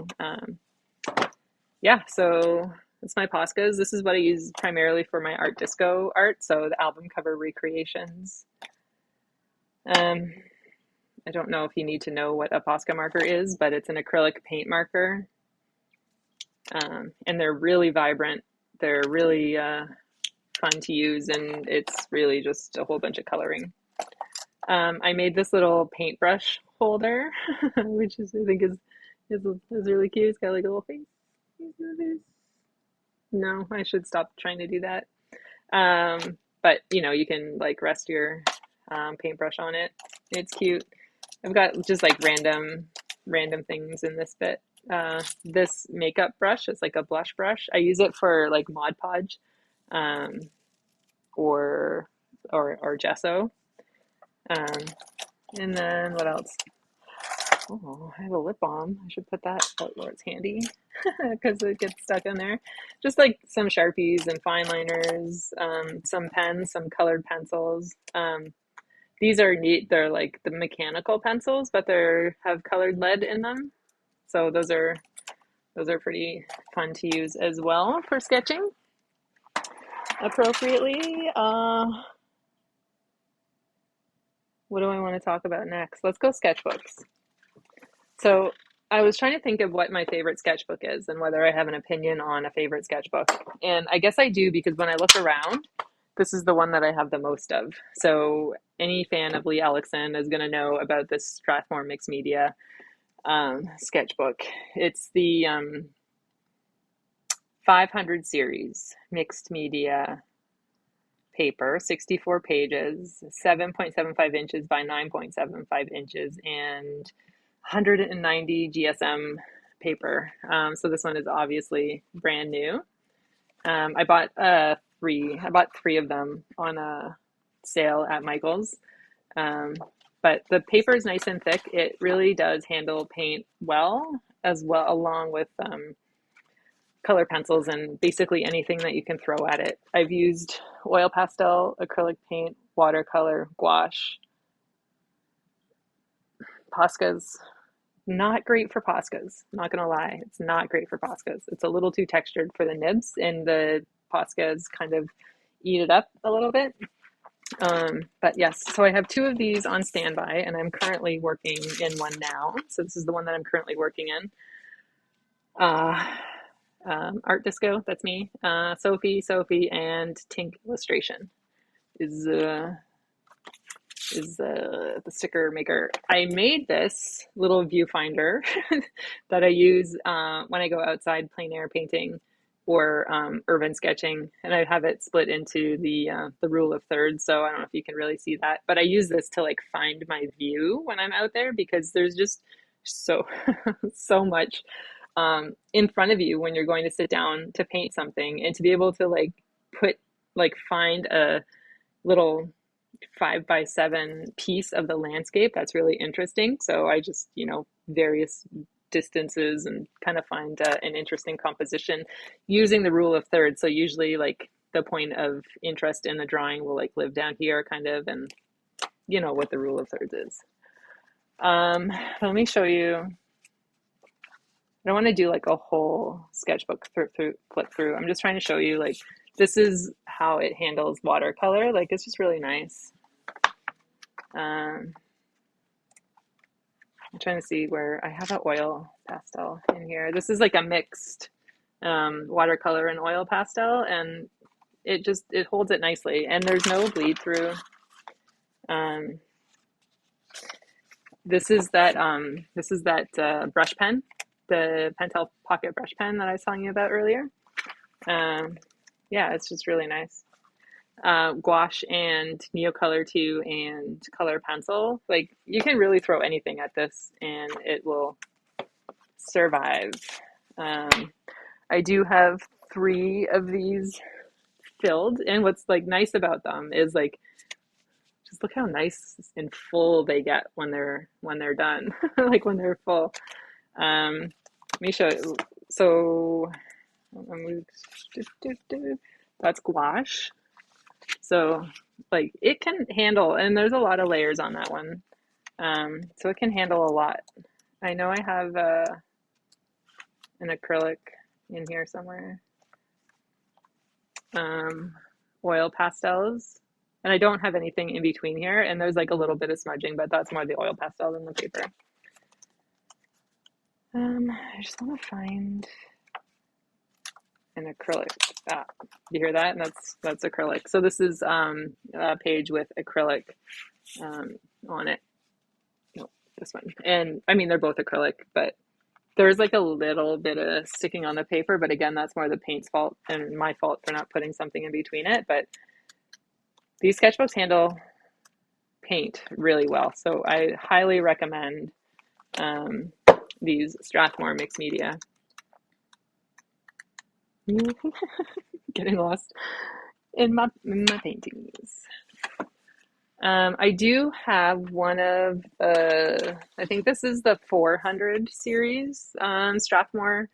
Yeah, so it's my Poscas. This is what I use primarily for my art disco art, so the album cover recreations. I don't know if you need to know what a Posca marker is, but it's an acrylic paint marker. And they're really vibrant. They're really fun to use, and it's really just a whole bunch of coloring. I made this little paintbrush holder, which I think is really cute. It's got like a little face. No, I should stop trying to do that. But you can like rest your paintbrush on it. It's cute. I've got just like random things in this bit. This makeup brush is like a blush brush. I use it for like Mod Podge, or gesso. And then what else? Oh, I have a lip balm. I should put that where it's handy because it gets stuck in there. Just like some Sharpies and fine liners, some pens, some colored pencils. These are neat. They're like the mechanical pencils, but they have colored lead in them. So those are pretty fun to use as well for sketching appropriately. What do I want to talk about next? Let's go sketchbooks. So I was trying to think of what my favorite sketchbook is and whether I have an opinion on a favorite sketchbook. And I guess I do, because when I look around, this is the one that I have the most of. So any fan of Lee Ellickson is going to know about this Strathmore Mixed Media sketchbook. It's the 500 series mixed media paper, 64 pages, 7.75 inches by 9.75 inches, and 190 GSM paper. So this one is obviously brand new. I bought three of them on a sale at Michael's. But the paper is nice and thick. It really does handle paint well, as well, along with color pencils and basically anything that you can throw at it. I've used oil pastel, acrylic paint, watercolor, gouache, Poscas. Not great for Poscas. Not gonna lie, it's not great for Poscas. It's a little too textured for the nibs, and the Poscas kind of eat it up a little bit. But yes, so I have two of these on standby, and I'm currently working in one now. So this is the one that I'm currently working in. Uh, Art Disco, that's me. Sophie, and Tink Illustration is the sticker maker. I made this little viewfinder that I use when I go outside plein air painting or urban sketching, and I have it split into the rule of thirds. So I don't know if you can really see that, but I use this to like find my view when I'm out there because there's just so so much in front of you when you're going to sit down to paint something, and to be able to find a little 5x7 piece of the landscape that's really interesting. So I just, various distances and kind of find an interesting composition using the rule of thirds. So usually like the point of interest in the drawing will like live down here kind of, and you know what the rule of thirds is. Let me show you. I don't want to do like a whole sketchbook flip through. I'm just trying to show you like this is how it handles watercolor. Like it's just really nice. I'm trying to see where I have an oil pastel in here. This is like a mixed watercolor and oil pastel, and it holds it nicely, and there's no bleed through. This is that brush pen, the Pentel Pocket brush pen that I was telling you about earlier. Yeah, it's just really nice. Gouache and Neocolor 2 and color pencil. Like you can really throw anything at this and it will survive. I do have 3 of these filled, and what's like nice about them is like just look how nice and full they get when they're done. Like when they're full. Let me show you. So that's gouache. So like it can handle, and there's a lot of layers on that one. So it can handle a lot. I know I have an acrylic in here somewhere. Oil pastels. And I don't have anything in between here. And there's like a little bit of smudging, but that's more the oil pastel than the paper. I just want to find an acrylic. You hear that? And that's acrylic. So this is a page with acrylic on it. No, this one. And I mean, they're both acrylic, but there's like a little bit of sticking on the paper. But again, that's more the paint's fault and my fault for not putting something in between it. But these sketchbooks handle paint really well. So I highly recommend these Strathmore mixed media. Getting lost in my paintings. I do have one of I think this is the 400 series Strathmore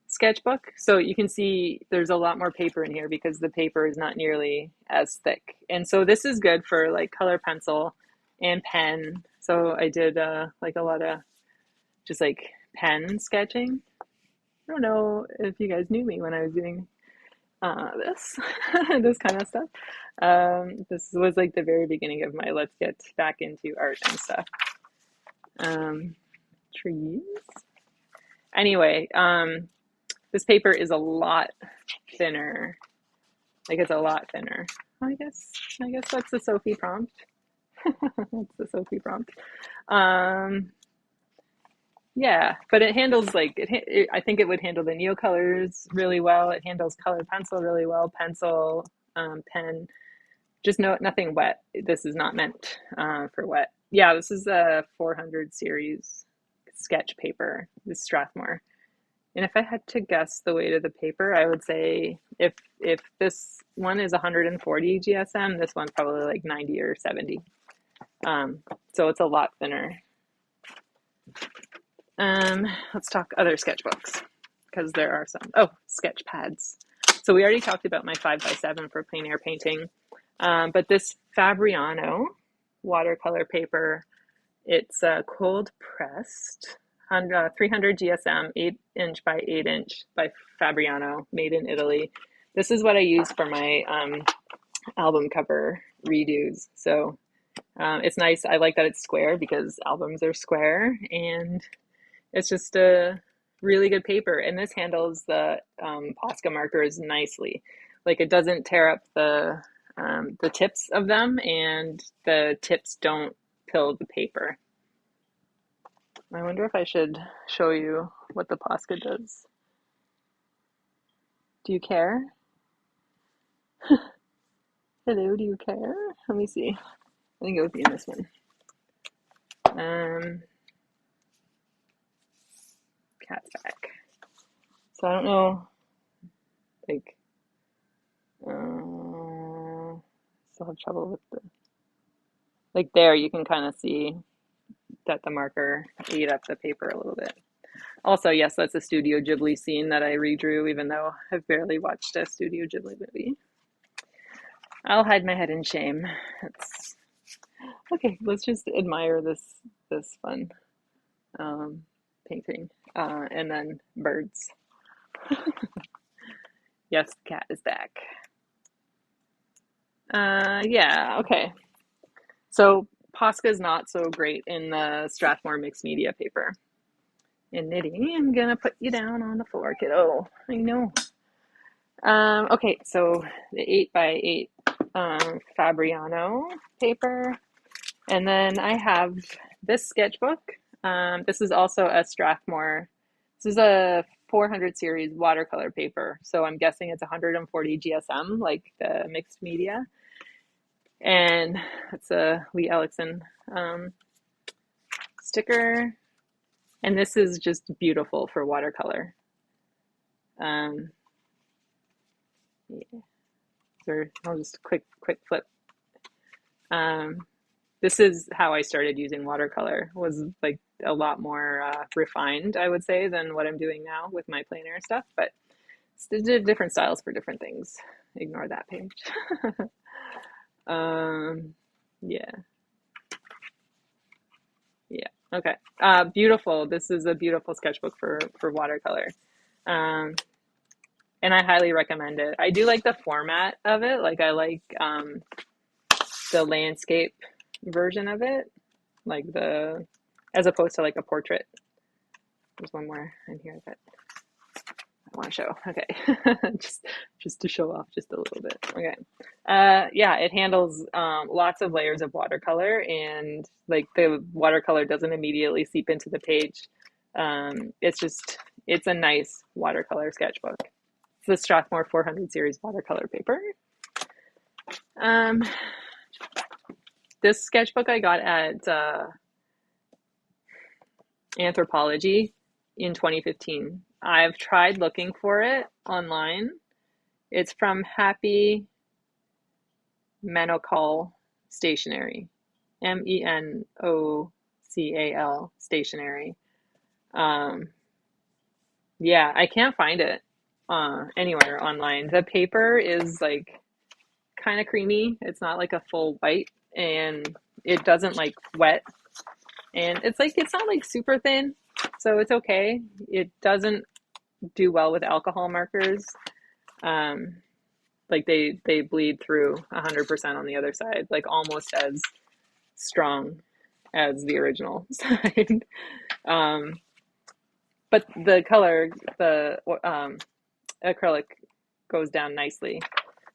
sketchbook. So you can see there's a lot more paper in here because the paper is not nearly as thick. And so this is good for like color pencil and pen. So I did like a lot of just like pen sketching. I don't know if you guys knew me when I was doing this this kind of stuff. This was like the very beginning of my let's get back into art and stuff. Trees. Anyway, this paper is a lot thinner. Like it's a lot thinner. I guess that's the Sophie prompt. That's the Sophie prompt. Yeah, but it handles like I think it would handle the Neocolors really well. It handles color pencil really well. Pencil, pen, just nothing wet. This is not meant for wet. Yeah, this is a 400 series sketch paper. This Strathmore. And if I had to guess the weight of the paper, I would say if this one is 140 GSM, this one's probably like 90 or 70. So it's a lot thinner. Let's talk other sketchbooks because there are some. Oh, sketch pads. So we already talked about my 5x7 for plein air painting, but this Fabriano watercolor paper, it's cold pressed, 300 GSM, 8" by 8" by Fabriano, made in Italy. This is what I use for my album cover redos. So it's nice. I like that it's square because albums are square, and it's just a really good paper. And this handles the Posca markers nicely. Like it doesn't tear up the tips of them, and the tips don't pill the paper. I wonder if I should show you what the Posca does. Do you care? Hello, do you care? Let me see. I think it would be in this one. Cat's back. So I don't know, like, still have trouble with the, like there you can kind of see that the marker ate up the paper a little bit. Also, yes, that's a Studio Ghibli scene that I redrew, even though I've barely watched a Studio Ghibli movie. I'll hide my head in shame. It's okay. Let's just admire this fun painting, and then birds. Yes, the cat is back. Yeah, okay. So Posca is not so great in the Strathmore mixed media paper. In knitting, I'm gonna put you down on the floor, kiddo. I know. Okay, so the 8x8 Fabriano paper, and then I have this sketchbook. This is also a Strathmore. This is a 400 series watercolor paper, so I'm guessing it's 140 GSM, like the mixed media. And it's a Lee Ellickson sticker. And this is just beautiful for watercolor. Yeah. So I'll just quick flip. This is how I started using watercolor. Was like a lot more refined, I would say, than what I'm doing now with my plein air stuff. But it's different styles for different things. Ignore that page. Yeah. Yeah. Okay. Beautiful. This is a beautiful sketchbook for watercolor. And I highly recommend it. I do like the format of it. Like I like the landscape version of it, like as opposed to like a portrait. There's one more in here that I want to show. Okay. just to show off just a little bit. Okay. Yeah, it handles lots of layers of watercolor, and like the watercolor doesn't immediately seep into the page. It's a nice watercolor sketchbook. It's the Strathmore 400 series watercolor paper. This sketchbook I got at Anthropologie in 2015. I've tried looking for it online. It's from Happy Menocal Stationery, Menocal Stationery. Yeah, I can't find it anywhere online. The paper is like kind of creamy. It's not like a full white, and it doesn't like wet. And it's not like super thin, so it's okay. It doesn't do well with alcohol markers. Like they bleed through 100% on the other side, like almost as strong as the original side. But the color, the acrylic goes down nicely.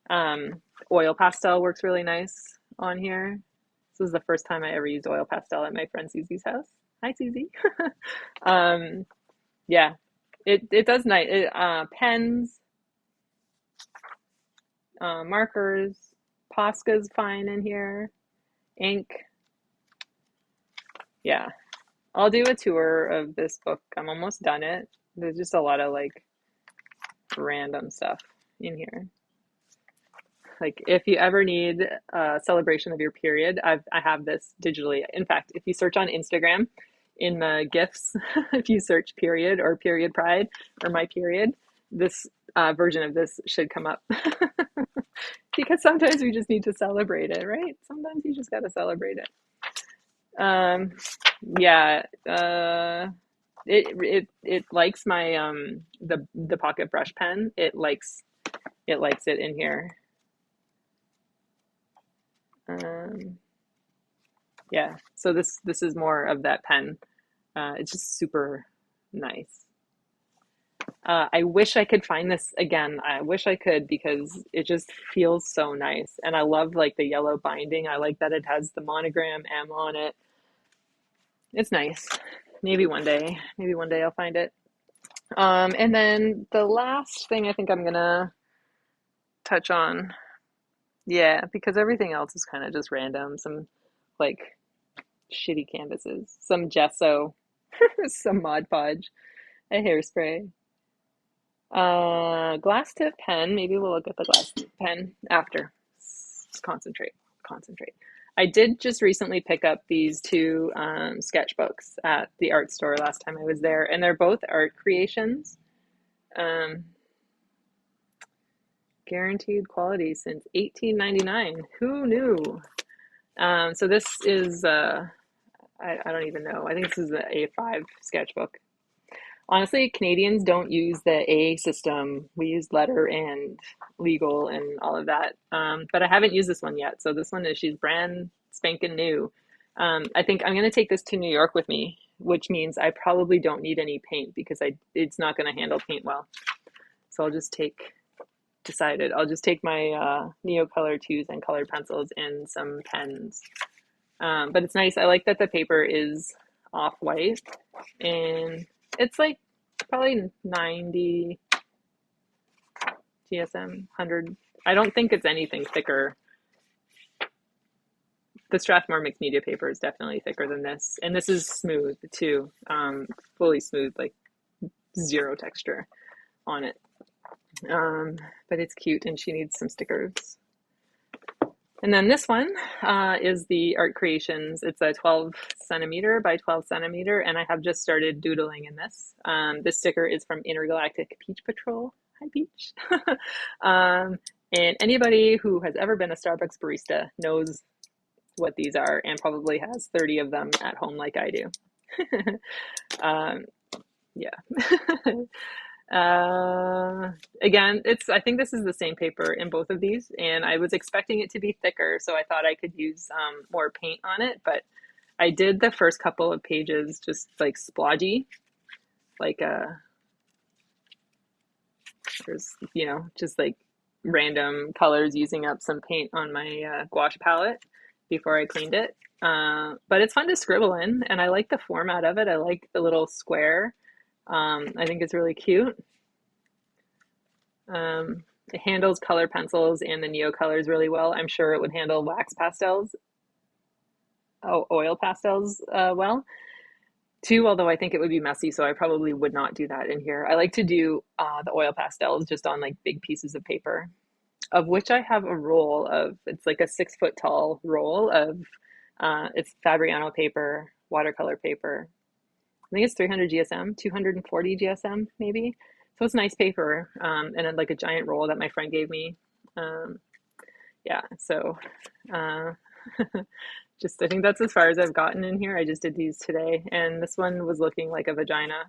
Oil pastel works really nice on here. This is the first time I ever used oil pastel at my friend Susie's house. Hi, Susie. Yeah, it does nice. Pens, markers, Posca's fine in here. Ink. Yeah, I'll do a tour of this book. I'm almost done it. There's just a lot of like random stuff in here. Like if you ever need a celebration of your period, I have this digitally. In fact, if you search on Instagram in the GIFs, if you search period or period pride or my period, this version of this should come up. Because sometimes we just need to celebrate it, right? Sometimes you just got to celebrate it. Um, yeah, it likes my the pocket brush pen. It likes it in here. Um, yeah, so this is more of that pen. It's just super nice. I wish I could find this again. I wish I could because it just feels so nice. And I love like the yellow binding. I like that it has the monogram M on it. It's nice. Maybe one day I'll find it. And then the last thing I think I'm gonna touch on, yeah, because everything else is kind of just random. Some like shitty canvases, some gesso, some Mod Podge, a hairspray, glass tip pen. Maybe we'll look at the glass tip pen after. Just concentrate. I did just recently pick up these two sketchbooks at the art store last time I was there, and they're both art creations. Um, Guaranteed quality since 1899. Who knew? So this is, I don't even know. I think this is the A5 sketchbook. Honestly, Canadians don't use the A system. We use letter and legal and all of that. But I haven't used this one yet. So this one is, she's brand spanking new. I think I'm going to take this to New York with me, which means I probably don't need any paint because it's not going to handle paint well. So I'll just take my Neocolor 2s and colored pencils and some pens. But it's nice. I like that the paper is off-white and it's like probably 90 GSM, 100. I don't think it's anything thicker. The Strathmore mixed media paper is definitely thicker than this. And this is smooth too, fully smooth, like zero texture on it. But it's cute and she needs some stickers. And then this one is the Art Creations. It's a 12 centimeter by 12 centimeter, and I have just started doodling in this. This sticker is from Intergalactic Peach Patrol. Hi, Peach. And anybody who has ever been a Starbucks barista knows what these are and probably has 30 of them at home like I do. Yeah. Again, I think this is the same paper in both of these, and I was expecting it to be thicker, so I thought I could use more paint on it, but I did the first couple of pages just like splodgy, like there's, just like random colors using up some paint on my gouache palette before I cleaned it. But it's fun to scribble in, and I like the format of it. I like the little square. I think it's really cute. It handles color pencils and the Neocolors really well. I'm sure it would handle wax pastels, oil pastels well too, although I think it would be messy, so I probably would not do that in here. I like to do the oil pastels just on like big pieces of paper, of which I have a roll of. It's like a 6 foot tall roll of, it's Fabriano paper, watercolor paper. I think it's 300 GSM, 240 GSM maybe. So it's nice paper, and then like a giant roll that my friend gave me. Yeah, so uh, just I think that's as far as I've gotten in here. I just did these today, and this one was looking like a vagina.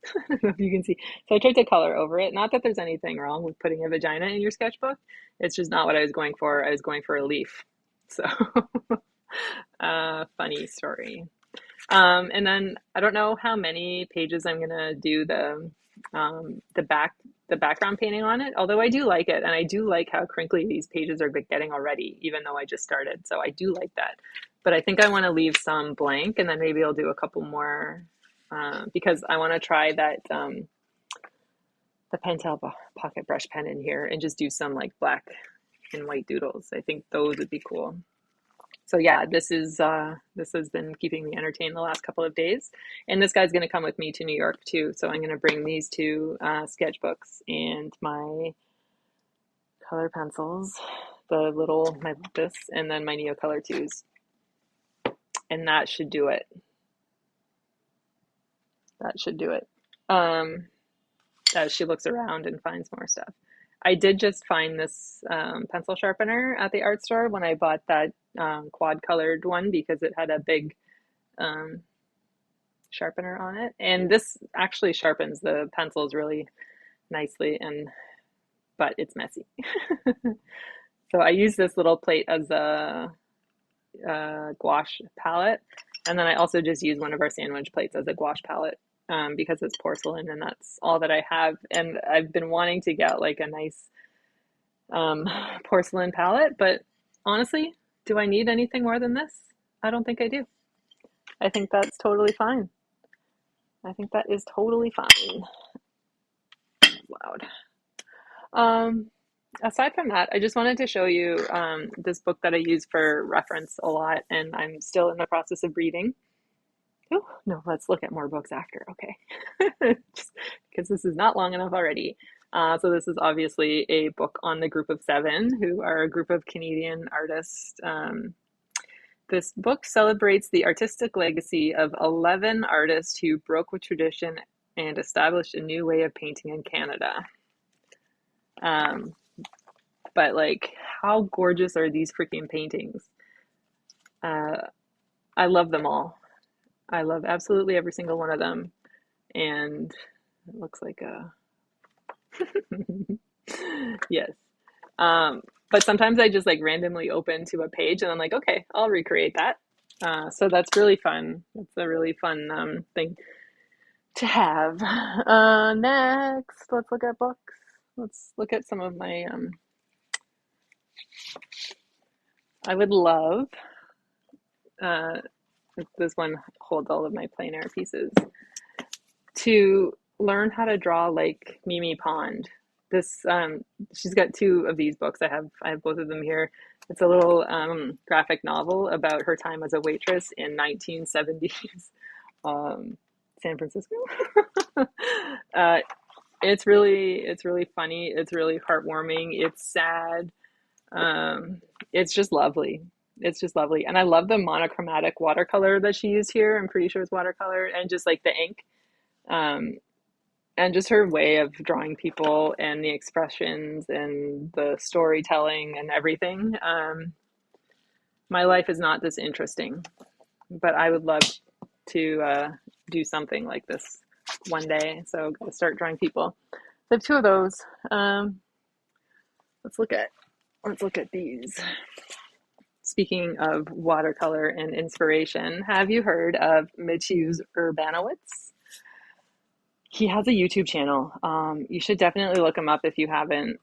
I don't know if you can see. So I tried to color over it. Not that there's anything wrong with putting a vagina in your sketchbook. It's just not what I was going for. I was going for a leaf. So funny story. And then I don't know how many pages I'm gonna do the background painting on it. Although I do like it, and I do like how crinkly these pages are getting already, even though I just started. So I do like that. But I think I want to leave some blank, and then maybe I'll do a couple more because I want to try that the Pentel pocket brush pen in here and just do some like black and white doodles. I think those would be cool. So yeah, this has been keeping me entertained the last couple of days, and this guy's going to come with me to New York too. So I'm going to bring these two sketchbooks and my color pencils the little, this, and then my Neocolor twos. And that should do it. That should do it. As she looks around and finds more stuff. I did just find this pencil sharpener at the art store when I bought that quad colored one because it had a big um, sharpener on it. And this actually sharpens the pencils really nicely, but it's messy. So I use this little plate as a gouache palette. And then I also just use one of our sandwich plates as a gouache palette because it's porcelain and that's all that I have. And I've been wanting to get like a nice porcelain palette, but honestly, do I need anything more than this? I don't think I do. I think that's totally fine. I think that is totally fine. Loud. Aside from that, I just wanted to show you this book that I use for reference a lot, and I'm still in the process of reading. Oh, no, let's look at more books after. Okay. Just because this is not long enough already. So this is obviously a book on the Group of Seven, who are a group of Canadian artists. This book celebrates the artistic legacy of 11 artists who broke with tradition and established a new way of painting in Canada. But like, how gorgeous are these freaking paintings? I love them all. I love absolutely every single one of them. And it looks like a yes. But sometimes I just like randomly open to a page and I'm like, okay, I'll recreate that. So that's really fun. It's a really fun thing to have. Next, let's look at books. Let's look at some of my. I would love. This one holds all of my plein air pieces. To learn how to draw like Mimi Pond. This she's got two of these books. I have both of them here. It's a little graphic novel about her time as a waitress in 1970s San Francisco. It's really funny. It's really heartwarming. It's sad. It's just lovely. It's just lovely, and I love the monochromatic watercolor that she used here. I'm pretty sure it's watercolor, and just like the ink. Um, and just her way of drawing people and the expressions and the storytelling and everything. My life is not this interesting, but I would love to do something like this one day. So I'm gonna start drawing people. I have two of those. Let's look at these. Speaking of watercolor and inspiration, have you heard of Mateusz Urbanowicz? He has a YouTube channel. You should definitely look him up if you haven't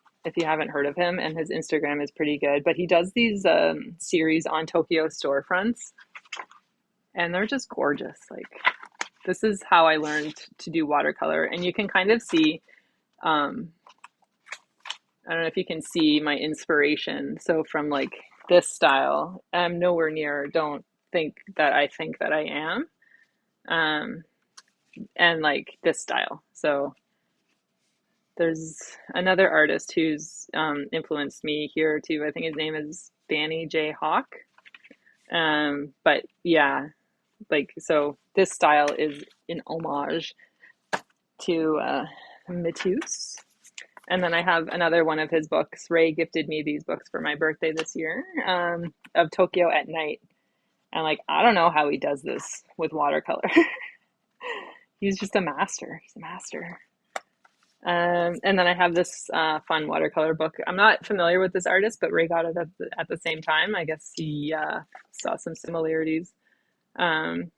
heard of him, and his Instagram is pretty good. But he does these series on Tokyo storefronts, and they're just gorgeous. Like, this is how I learned to do watercolor, and you can kind of see. I don't know if you can see my inspiration. So from like this style, I'm nowhere near. Don't think that I am. And like this style. So there's another artist who's influenced me here too. I think his name is Danny J. Hawk. But yeah, like, so this style is an homage to Matisse. And then I have another one of his books. Ray gifted me these books for my birthday this year, of Tokyo at Night. And like, I don't know how he does this with watercolor. He's just a master. He's a master. And then I have this fun watercolor book. I'm not familiar with this artist, but Ray got it at the same time. I guess he saw some similarities. And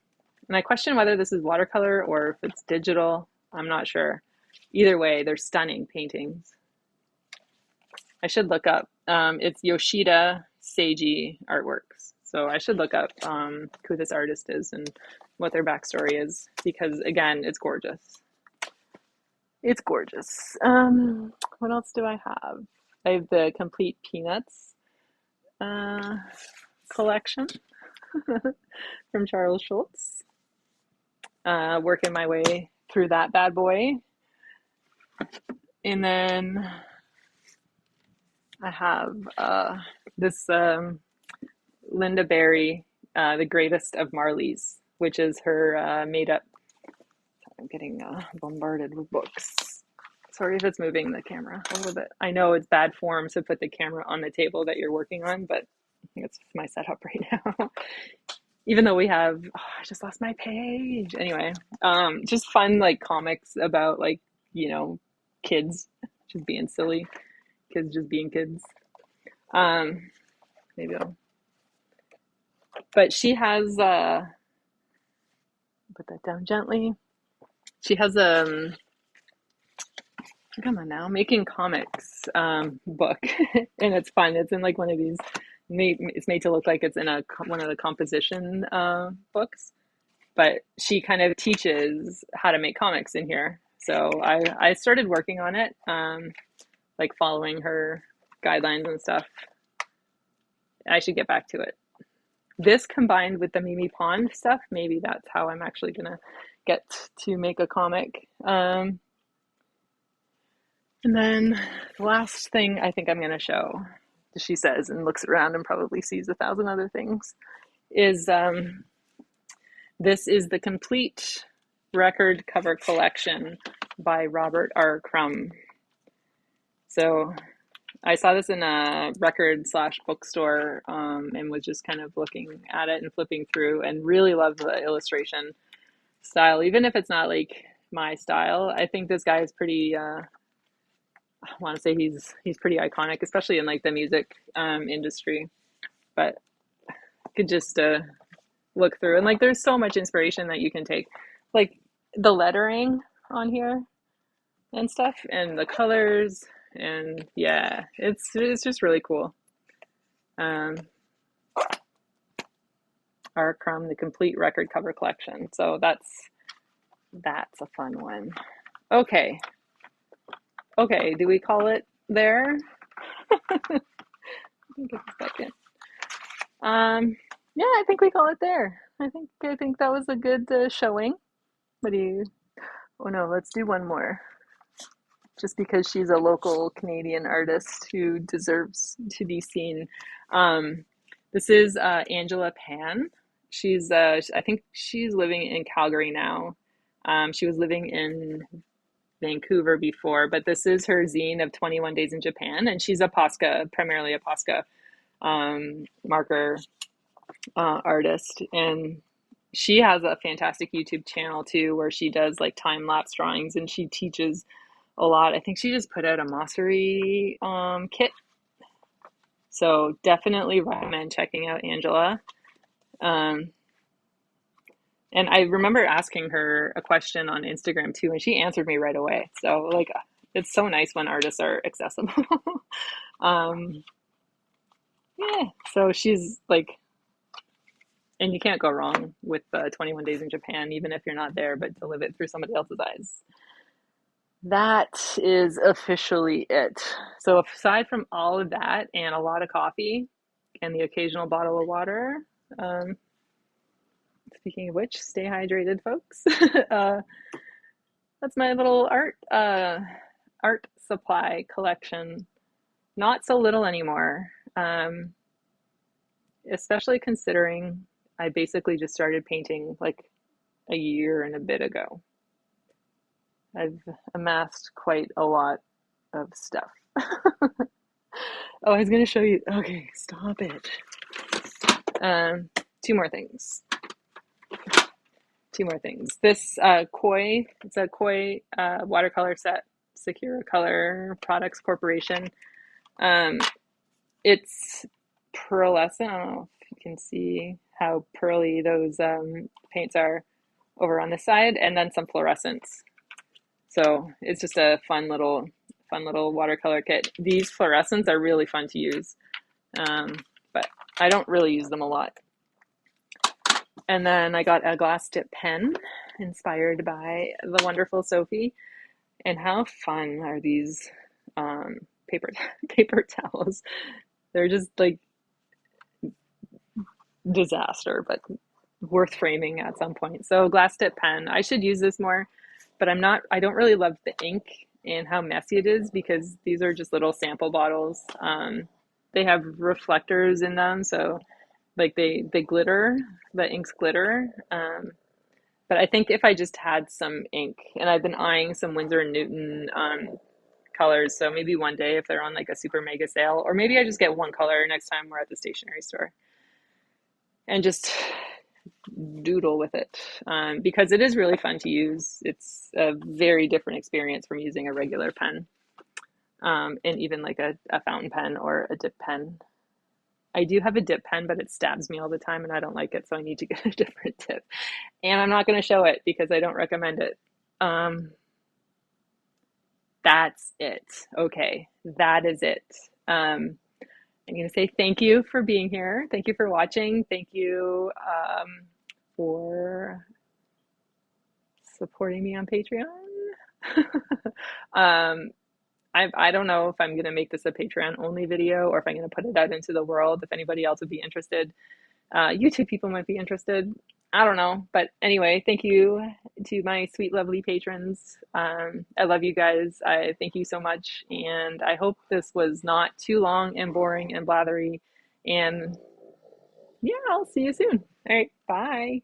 I question whether this is watercolor or if it's digital. I'm not sure. Either way, they're stunning paintings. I should look up. It's Yoshida Seiji Artworks. So I should look up who this artist is and what their backstory is, because again, it's gorgeous. It's gorgeous. What else do I have? I have the Complete Peanuts collection from Charles Schulz. Working my way through that bad boy. And then I have this Linda Berry, The Greatest of Marlies, which is her made up. I'm getting bombarded with books. Sorry if it's moving the camera a little bit. I know it's bad form to put the camera on the table that you're working on, but it's my setup right now. Even though we have, oh, I just lost my page. Anyway, just fun like comics about like, you know, kids just being silly, kids just being kids. Um, maybe I'll, but she has, put that down gently. She has come on now, making comics book, and it's fun. It's in like one of these. It's made to look like it's in a one of the composition books, but she kind of teaches how to make comics in here. So I started working on it, like following her guidelines and stuff. I should get back to it. This combined with the Mimi Pond stuff, maybe that's how I'm actually gonna get to make a comic. And then the last thing I think I'm going to show, she says, and looks around and probably sees a thousand other things, is this is the complete record cover collection by Robert R. Crumb. So I saw this in a record slash bookstore and was just kind of looking at it and flipping through and really love the illustration style, even if it's not like my style. I think this guy is pretty I want to say he's pretty iconic, especially in like the music industry. But you could just look through and like there's so much inspiration that you can take, like the lettering on here and stuff, and the colors, and yeah, it's just really cool. Um, R. Crumb, the complete record cover collection. So that's a fun one. Okay, okay. Do we call it there? Give a second. Yeah, I think we call it there. I think that was a good showing. What do you? Oh no, let's do one more. Just because she's a local Canadian artist who deserves to be seen. Um, this is Angela Pan. She's I think she's living in Calgary now. She was living in Vancouver before, but this is her zine of 21 Days in Japan, and she's a Posca, primarily a Posca marker artist, and she has a fantastic YouTube channel too, where she does like time lapse drawings, and she teaches a lot. I think she just put out a Mosseri kit, so definitely recommend checking out Angela. Um, and I remember asking her a question on Instagram too, and she answered me right away. So like, it's so nice when artists are accessible. um, yeah, so she's like, and you can't go wrong with 21 Days in Japan, even if you're not there, but to live it through somebody else's eyes. That is officially it. So aside from all of that and a lot of coffee and the occasional bottle of water, um, speaking of which, stay hydrated, folks. uh, that's my little art supply collection. Not so little anymore, especially considering I basically just started painting like a year and a bit ago. I've amassed quite a lot of stuff. Oh, I was going to show you. Okay, stop it. Two more things. This Koi, it's a Koi watercolor set, Sakura Color Products Corporation. Um, it's pearlescent. I don't know if you can see how pearly those paints are over on this side, and then some fluorescents. So it's just a fun little watercolor kit. These fluorescents are really fun to use, but I don't really use them a lot. And then I got a glass tip pen inspired by the wonderful Sophie. And how fun are these paper paper towels? They're just like disaster, but worth framing at some point. So glass tip pen. I should use this more, but I don't really love the ink and how messy it is because these are just little sample bottles. They have reflectors in them, so like they glitter, the inks glitter. But I think if I just had some ink, and I've been eyeing some Winsor and Newton colors, so maybe one day if they're on like a super mega sale, or maybe I just get one color next time we're at the stationery store and just doodle with it, because it is really fun to use. It's a very different experience from using a regular pen, and even like a fountain pen or a dip pen. I do have a dip pen, but it stabs me all the time and I don't like it, so I need to get a different tip. And I'm not going to show it because I don't recommend it. Um, that's it. Okay, that is it. I'm going to say thank you for being here. Thank you for watching. Thank you for supporting me on Patreon. um, I don't know if I'm going to make this a Patreon only video or if I'm going to put it out into the world. If anybody else would be interested, YouTube people might be interested. I don't know. But anyway, thank you to my sweet, lovely patrons. I love you guys. I thank you so much. And I hope this was not too long and boring and blathery. And yeah, I'll see you soon. All right. Bye.